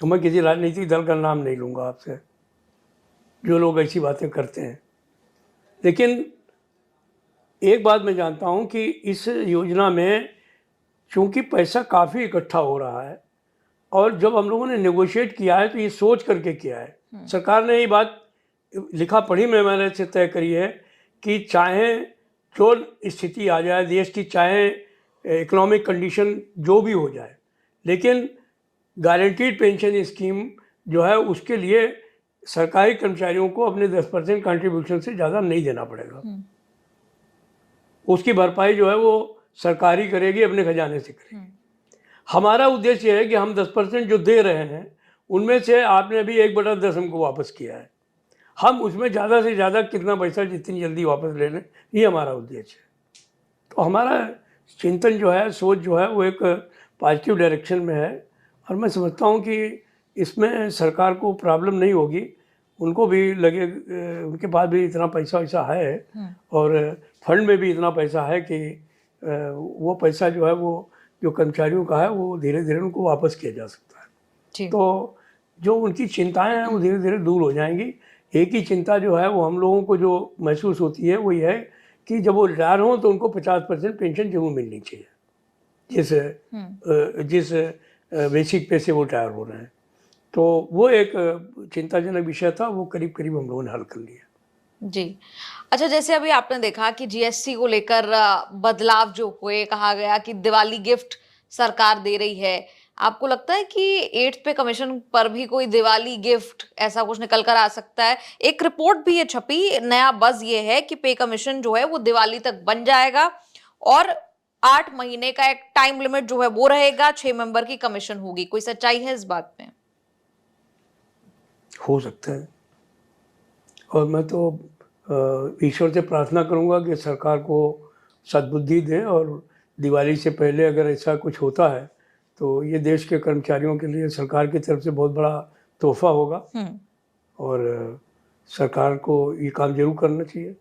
तो मैं किसी राजनीतिक दल का नाम नहीं लूँगा आपसे, जो लोग ऐसी बातें करते हैं। लेकिन एक बात मैं जानता हूँ कि इस योजना में चूँकि पैसा काफ़ी इकट्ठा हो रहा है, और जब हम लोगों ने नेगोशिएट किया है तो ये सोच करके किया है। सरकार ने ये बात लिखा पढ़ी में मैंने से तय करी है कि चाहे जो स्थिति आ जाए देश की, चाहे इकोनॉमिक कंडीशन जो भी हो जाए, लेकिन गारंटीड पेंशन स्कीम जो है उसके लिए सरकारी कर्मचारियों को अपने 10% कंट्रीब्यूशन से ज़्यादा नहीं देना पड़ेगा। उसकी भरपाई जो है वो सरकारी करेगी, अपने खजाने से करेगी। हमारा उद्देश्य है कि हम 10% जो दे रहे हैं उनमें से आपने अभी 1/10 हमको वापस किया है, हम उसमें ज़्यादा से ज़्यादा कितना पैसा जितनी जल्दी वापस ले लें, ये हमारा उद्देश्य है। तो हमारा चिंतन जो है, सोच जो है वो एक पॉजिटिव डायरेक्शन में है, और मैं समझता हूँ कि इसमें सरकार को प्रॉब्लम नहीं होगी। उनको भी लगे, उनके पास भी इतना पैसा वैसा है और फंड में भी इतना पैसा है कि वो पैसा जो है वो जो कर्मचारियों का है वो धीरे धीरे उनको वापस किया जा सकता है। तो जो उनकी चिंताएं हैं वो धीरे धीरे दूर हो जाएंगी। एक ही चिंता जो है वो हम लोगों को जो महसूस होती है वो ये है कि जब वो रिटायर हों तो उनको 50% पेंशन जरूर मिलनी चाहिए, जिस बेसिक पे से वो रिटायर हो रहे हैं। तो वो एक चिंताजनक विषय था, वो करीब करीब हम लोगों ने हल कर लिया। जी। अच्छा, जैसे अभी आपने देखा कि GST को लेकर बदलाव जो हुए, कहा गया कि दिवाली गिफ्ट सरकार दे रही है। आपको लगता है कि 8th पे कमीशन पर भी कोई दिवाली गिफ्ट ऐसा कुछ निकल कर आ सकता है? एक रिपोर्ट भी ये छपी, नया बज़ ये है कि पे कमीशन जो है वो दिवाली तक बन जाएगा और 8 महीने का एक टाइम लिमिट जो है वो रहेगा, 6 मेंबर की कमीशन होगी। कोई सच्चाई है इस बात में? हो सकता है, और मैं तो ईश्वर से प्रार्थना करूंगा कि सरकार को सद्बुद्धि दे, और दिवाली से पहले अगर ऐसा कुछ होता है तो ये देश के कर्मचारियों के लिए सरकार की तरफ से बहुत बड़ा तोहफा होगा, और सरकार को ये काम जरूर करना चाहिए।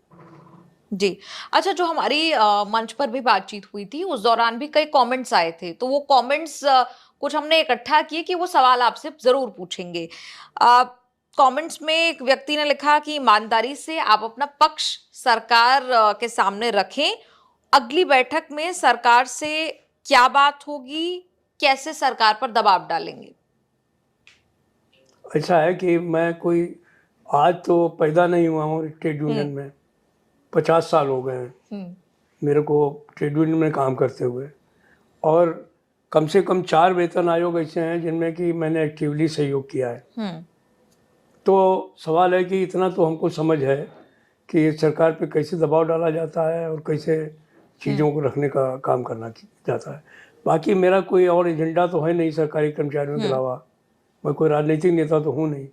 जी। अच्छा, जो हमारी मंच पर भी बातचीत हुई थी उस दौरान भी कई कमेंट्स आए थे, तो वो कमेंट्स कुछ हमने इकट्ठा किए कि वो सवाल आपसे जरूर पूछेंगे। कमेंट्स में एक व्यक्ति ने लिखा कि ईमानदारी से आप अपना पक्ष सरकार के सामने रखें, अगली बैठक में सरकार से क्या बात होगी, कैसे सरकार पर दबाव डालेंगे? ऐसा है कि मैं कोई आज तो पैदा नहीं हुआ हूँ ट्रेड यूनियन में, 50 साल हो गए हैं मेरे को ट्रेड यूनियन में काम करते हुए, और कम से कम 4 वेतन आयोग ऐसे हैं जिनमें कि मैंने एक्टिवली सहयोग किया है। तो सवाल है कि इतना तो हमको समझ है कि सरकार पे कैसे दबाव डाला जाता है और कैसे चीज़ों को रखने का काम करना जाता है। बाकी मेरा कोई और एजेंडा तो है नहीं सरकारी कर्मचारियों के अलावा, मैं कोई राजनीतिक नेता तो हूँ नहीं,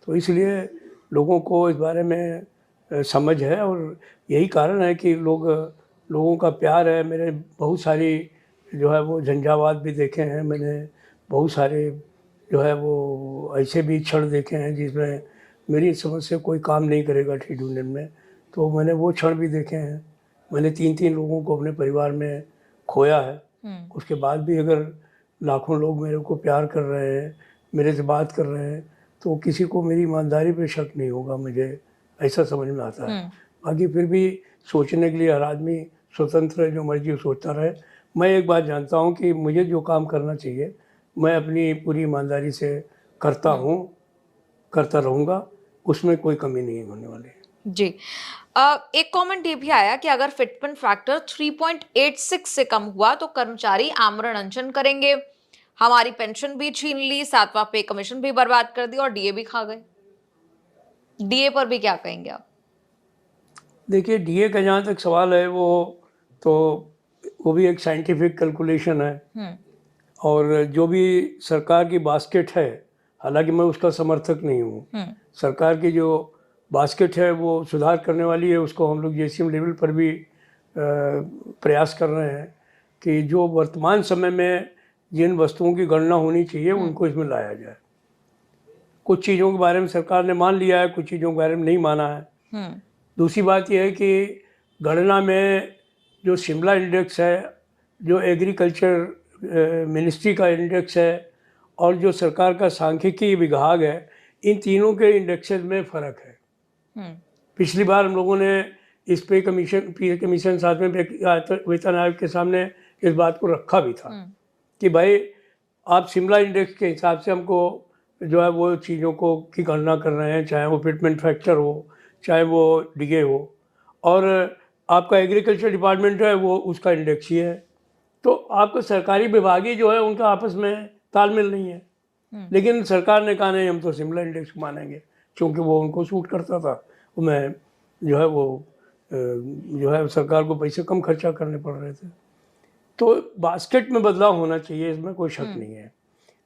तो इसलिए लोगों को इस बारे में समझ है और यही कारण है कि लोगों का प्यार है। मेरे बहुत सारी जो है वो झंझावात भी देखे हैं मैंने, बहुत सारे जो है वो ऐसे भी क्षण देखे हैं जिसमें मेरी समझ से कोई काम नहीं करेगा ट्रेड यूनियन में, तो मैंने वो क्षण भी देखे हैं। मैंने 3-3 लोगों को अपने परिवार में खोया है, उसके बाद भी अगर लाखों लोग मेरे को प्यार कर रहे हैं, मेरे से बात कर रहे हैं, तो किसी को मेरी ईमानदारी पे शक नहीं होगा, मुझे ऐसा समझ में आता है। बाकी फिर भी सोचने के लिए हर आदमी स्वतंत्र है, जो मर्जी सोचता रहे। मैं एक बात जानता हूँ कि मुझे जो काम करना चाहिए मैं अपनी पूरी ईमानदारी से करता हूँ, करता रहूँगा, उसमें कोई कमी नहीं होने वाली है। जी। एक कमेंट ये भी आया कि अगर फिटमेंट फैक्टर 3.86 से कम हुआ तो कर्मचारी आमरण अनशन करेंगे। हमारी पेंशन भी छीन ली, 7वां पे कमीशन भी बर्बाद कर दिया और डीए भी खा गए। डीए पर भी क्या कहेंगे आप? देखिए, डीए का जहाँ तक सवाल है वो भी एक साइंटिफिक कैलकुलेशन है और जो भी सरकार की बास्केट है, हालांकि मैं उसका समर्थक नहीं हूँ, सरकार की जो बास्केट है वो सुधार करने वाली है, उसको हम लोग जेसीएम लेवल पर भी प्रयास कर रहे हैं कि जो वर्तमान समय में जिन वस्तुओं की गणना होनी चाहिए उनको इसमें लाया जाए। कुछ चीज़ों के बारे में सरकार ने मान लिया है, कुछ चीज़ों के बारे में नहीं माना है। दूसरी बात यह है कि गणना में जो शिमला इंडेक्स है, जो एग्रीकल्चर मिनिस्ट्री का इंडेक्स है और जो सरकार का सांख्यिकी विभाग है, इन तीनों के इंडेक्सेस में फ़र्क है। पिछली बार हम लोगों ने इस पे कमीशन 7वें वेतन आयोग के सामने इस बात को रखा भी था कि भाई आप शिमला इंडेक्स के हिसाब से हमको जो है वो चीज़ों को की गणना कर रहे हैं, चाहे वो फिटमेंट फैक्टर हो, चाहे वो डीए हो, और आपका एग्रीकल्चर डिपार्टमेंट जो है वो उसका इंडेक्स ही है, तो आपका सरकारी विभाग ही जो है उनका आपस में तालमेल नहीं है। लेकिन सरकार ने कहा नहीं, हम तो शिमला इंडेक्स मानेंगे क्योंकि वो उनको सूट करता था। मैं जो है वो जो है सरकार को पैसे कम खर्चा करने पड़ रहे थे, तो बास्केट में बदलाव होना चाहिए, इसमें कोई शक नहीं है।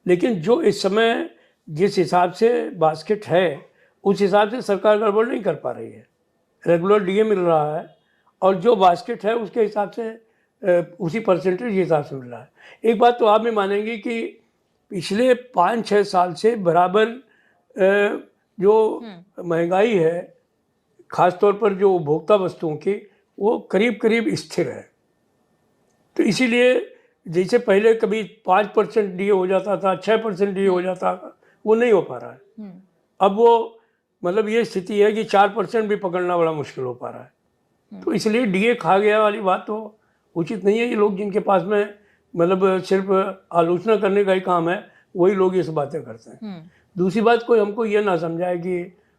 लेकिन जो इस समय जिस हिसाब से बास्केट है उस हिसाब से सरकार गड़बड़ नहीं कर पा रही है। रेगुलर डीए मिल रहा है और जो बास्केट है उसके हिसाब से उसी परसेंटेज के हिसाब से मिल रहा है। एक बात तो आप भी मानेंगे कि पिछले 5-6 साल से बराबर जो महंगाई है, ख़ास तौर पर जो उपभोक्ता वस्तुओं की, वो करीब करीब स्थिर है। तो इसीलिए जैसे पहले कभी 5% डीए हो जाता था, 6% डीए हो जाता था, वो नहीं हो पा रहा है। अब वो मतलब ये स्थिति है कि 4% भी पकड़ना बड़ा मुश्किल हो पा रहा है। तो इसलिए डीए खा गया वाली बात तो उचित नहीं है। ये लोग जिनके पास में मतलब सिर्फ आलोचना करने का ही काम है, वही लोग ये सब बातें करते हैं। दूसरी बात, कोई हमको ये ना समझाए कि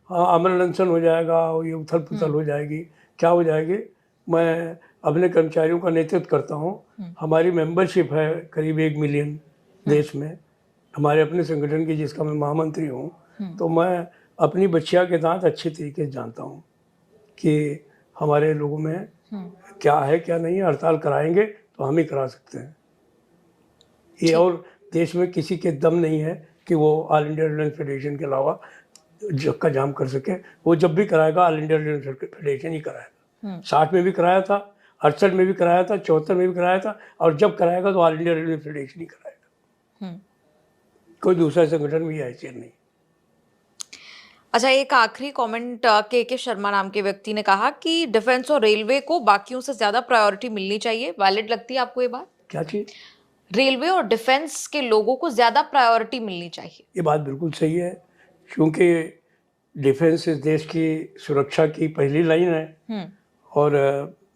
हाँ आमरण अनशन हो जाएगा और ये उथल पुथल हो जाएगी, क्या हो जाएगी। मैं अपने कर्मचारियों का नेतृत्व करता हूँ। हमारी मेंबरशिप है करीब 1 मिलियन देश में, हमारे अपने संगठन की, जिसका मैं महामंत्री हूँ। तो मैं अपनी बच्चिया के दांत अच्छे तरीके से जानता हूँ कि हमारे लोगों में क्या है क्या नहीं है। हड़ताल कराएंगे तो हम ही करा सकते हैं ये, और देश में किसी के दम नहीं है कि वो ऑल इंडिया रेडियो फेडरेशन के अलावा का जाम कर सके। वो जब भी कराएगा ऑल इंडिया रेडियो फेडरेशन ही कराएगा। 60 में भी कराया था, 68 में भी कराया था, 74 में भी कराया था, और जब कराएगा तो ऑल इंडिया रेडियो फेडरेशन ही कराएगा। कोई दूसरा संगठन भी हैसियत नहीं। अच्छा, एक आखिरी कमेंट के शर्मा नाम के व्यक्ति ने कहा कि डिफेंस और रेलवे को बाकियों से ज्यादा प्रायोरिटी मिलनी चाहिए। वैलिड लगती है आपको ये बात? क्या चीज? रेलवे और डिफेंस के लोगों को ज्यादा प्रायोरिटी मिलनी चाहिए। ये बात बिल्कुल सही है, क्योंकि डिफेंस इस देश की सुरक्षा की पहली लाइन है, और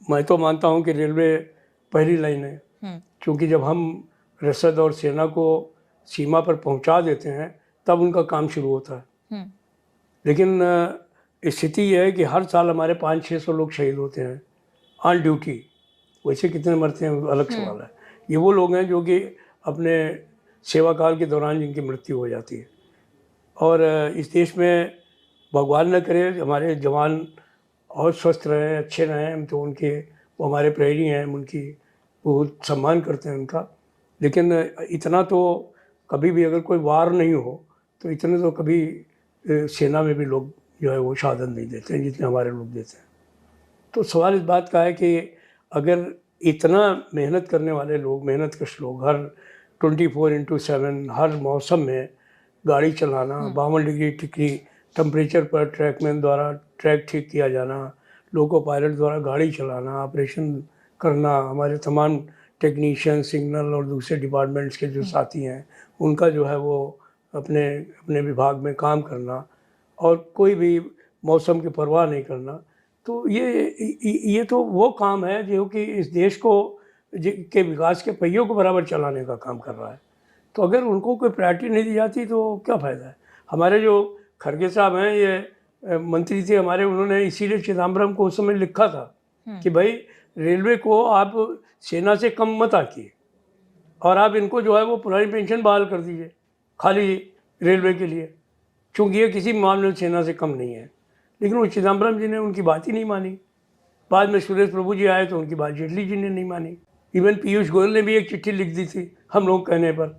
मैं तो मानता हूँ कि रेलवे पहली लाइन है, क्योंकि जब हम रसद और सेना को सीमा पर पहुँचा देते हैं तब उनका काम शुरू होता है। लेकिन स्थिति यह है कि हर साल हमारे 500-600 लोग शहीद होते हैं ऑन ड्यूटी। वैसे कितने मरते हैं अलग सवाल है। ये वो लोग हैं जो कि अपने सेवा काल के दौरान जिनकी मृत्यु हो जाती है। और इस देश में भगवान न करे हमारे जवान और स्वस्थ रहें, अच्छे रहें। हम तो उनके, वो हमारे प्रहरी हैं, हम उनकी बहुत सम्मान करते हैं उनका। लेकिन इतना तो कभी भी अगर कोई वार नहीं हो तो इतने तो कभी सेना में भी लोग जो है वो शहादत नहीं देते हैं जितने हमारे लोग देते हैं। तो सवाल इस बात का है कि अगर इतना मेहनत करने वाले लोग, मेहनतकश लोग, हर 24/7 हर मौसम में गाड़ी चलाना, 52 डिग्री टिकरी टेम्परेचर पर ट्रैकमैन द्वारा ट्रैक ठीक किया जाना, लोको पायलट द्वारा गाड़ी चलाना, ऑपरेशन करना, हमारे तमाम टेक्नीशियन, सिग्नल और दूसरे डिपार्टमेंट्स के जो साथी हैं उनका जो है वो अपने अपने विभाग में काम करना और कोई भी मौसम की परवाह नहीं करना, तो ये तो वो काम है जो कि इस देश को के विकास के पहियों को बराबर चलाने का काम कर रहा है। तो अगर उनको कोई प्रायोरिटी नहीं दी जाती तो क्या फ़ायदा है। हमारे जो खड़गे साहब हैं, ये मंत्री थे हमारे, उन्होंने इसीलिए चिदम्बरम को उस समय लिखा था कि भाई रेलवे को आप सेना से कम मत आकिए और आप इनको जो है वो पुरानी पेंशन बहाल कर दीजिए खाली रेलवे के लिए, चूँकि ये किसी मामले में सेना से कम नहीं है। लेकिन वो चिदम्बरम जी ने उनकी बात ही नहीं मानी। बाद में सुरेश प्रभु जी आए तो उनकी बात जेटली जी ने नहीं मानी। इवन पीयूष गोयल ने भी एक चिट्ठी लिख दी थी हम लोग कहने पर,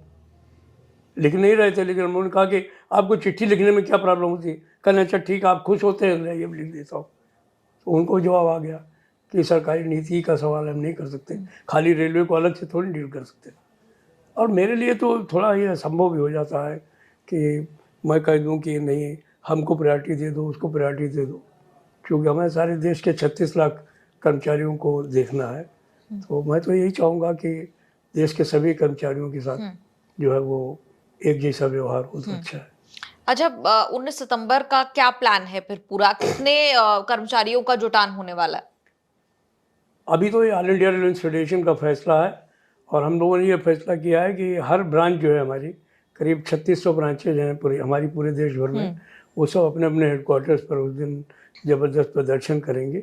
लिख नहीं रहे थे, लेकिन उन्होंने कहा कि आपको चिट्ठी लिखने में क्या प्रॉब्लम होती है। कहना अच्छा ठीक, आप खुश होते हैं, ये लिख देता हूँ। तो उनको जवाब आ गया कि सरकारी नीति का सवाल हम नहीं कर सकते, खाली रेलवे को अलग से थोड़ी डील कर सकते। और मेरे लिए तो थोड़ा ये असंभव भी हो जाता है कि मैं कह दूँ कि नहीं हमको प्रायोरिटी दे दो, उसको प्रायोरिटी दे दो, क्योंकि हमें सारे देश के 36 लाख कर्मचारियों को देखना है। तो मैं तो यही चाहूँगा कि देश के सभी कर्मचारियों के साथ जो है वो एक जैसा व्यवहार हो तो अच्छा है। अच्छा, 19 सितंबर का क्या प्लान है फिर पूरा? कितने कर्मचारियों का जुटान होने वाला है? अभी तो ये ऑल इंडिया रेलवे फेडरेशन का फैसला है और हम लोगों ने ये फैसला किया है कि हर ब्रांच जो है हमारी, करीब 3600 ब्रांचेज हैं हमारी पूरे देश भर में, वो सब अपने अपने हेडक्वार्टर्स पर उस दिन ज़बरदस्त प्रदर्शन करेंगे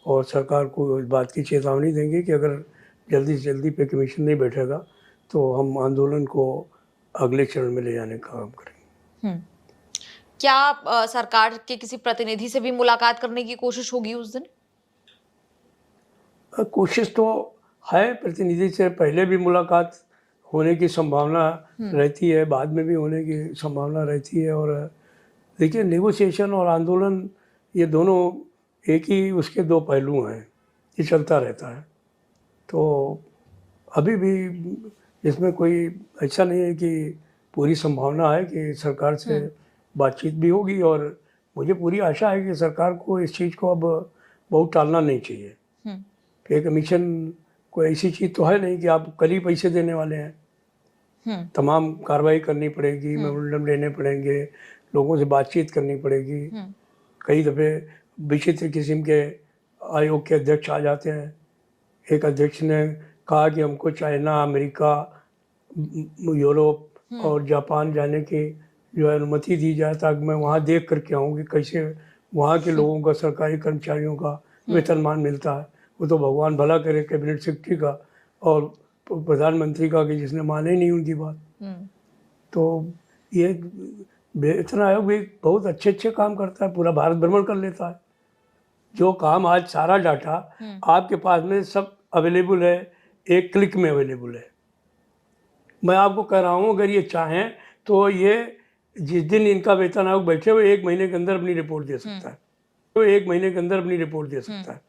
और सरकार को इस बात की चेतावनी देंगे कि अगर जल्दी से जल्दी पे कमीशन नहीं बैठेगा तो हम आंदोलन को अगले चरण में ले जाने का काम करेंगे। क्या सरकार के किसी प्रतिनिधि से भी मुलाकात करने की कोशिश होगी उस दिन? कोशिश तो है, प्रतिनिधि से पहले भी मुलाकात होने की संभावना रहती है, बाद में भी होने की संभावना रहती है। और देखिए, नेगोशिएशन और आंदोलन ये दोनों एक ही उसके दो पहलू हैं, ये चलता रहता है। तो अभी भी इसमें कोई ऐसा नहीं है कि पूरी संभावना है कि सरकार से बातचीत भी होगी और मुझे पूरी आशा है कि सरकार को इस चीज़ को अब बहुत टालना नहीं चाहिए। पे कमीशन कोई ऐसी चीज़ तो है नहीं कि आप कल ही पैसे देने वाले हैं। तमाम कार्रवाई करनी पड़ेगी, मेमोरेंडम लेने पड़ेंगे, लोगों से बातचीत करनी पड़ेगी। कई दफ़े विचित्र किस्म के आयोग के अध्यक्ष आ जाते हैं। एक अध्यक्ष ने कहा कि हमको चाइना, अमेरिका, यूरोप और जापान जाने की जो है अनुमति दी जाए ताकि मैं वहाँ देख करके आऊँ कि कैसे वहाँ के लोगों का, सरकारी कर्मचारियों का वेतनमान मिलता है। वो तो भगवान भला करे कैबिनेट सेक्रेटरी का और प्रधानमंत्री का कि जिसने माने ही नहीं उनकी बात। तो ये वेतन आयोग भी बहुत अच्छे काम करता है, पूरा भारत भ्रमण कर लेता है। जो काम आज सारा डाटा आपके पास में सब अवेलेबल है, एक क्लिक में अवेलेबल है। मैं आपको कह रहा हूँ अगर ये चाहें तो ये जिस दिन इनका वेतन आयोग बैठे हुए 1 महीने के अंदर अपनी रिपोर्ट दे सकता है, तो 1 महीने के अंदर अपनी रिपोर्ट दे सकता है।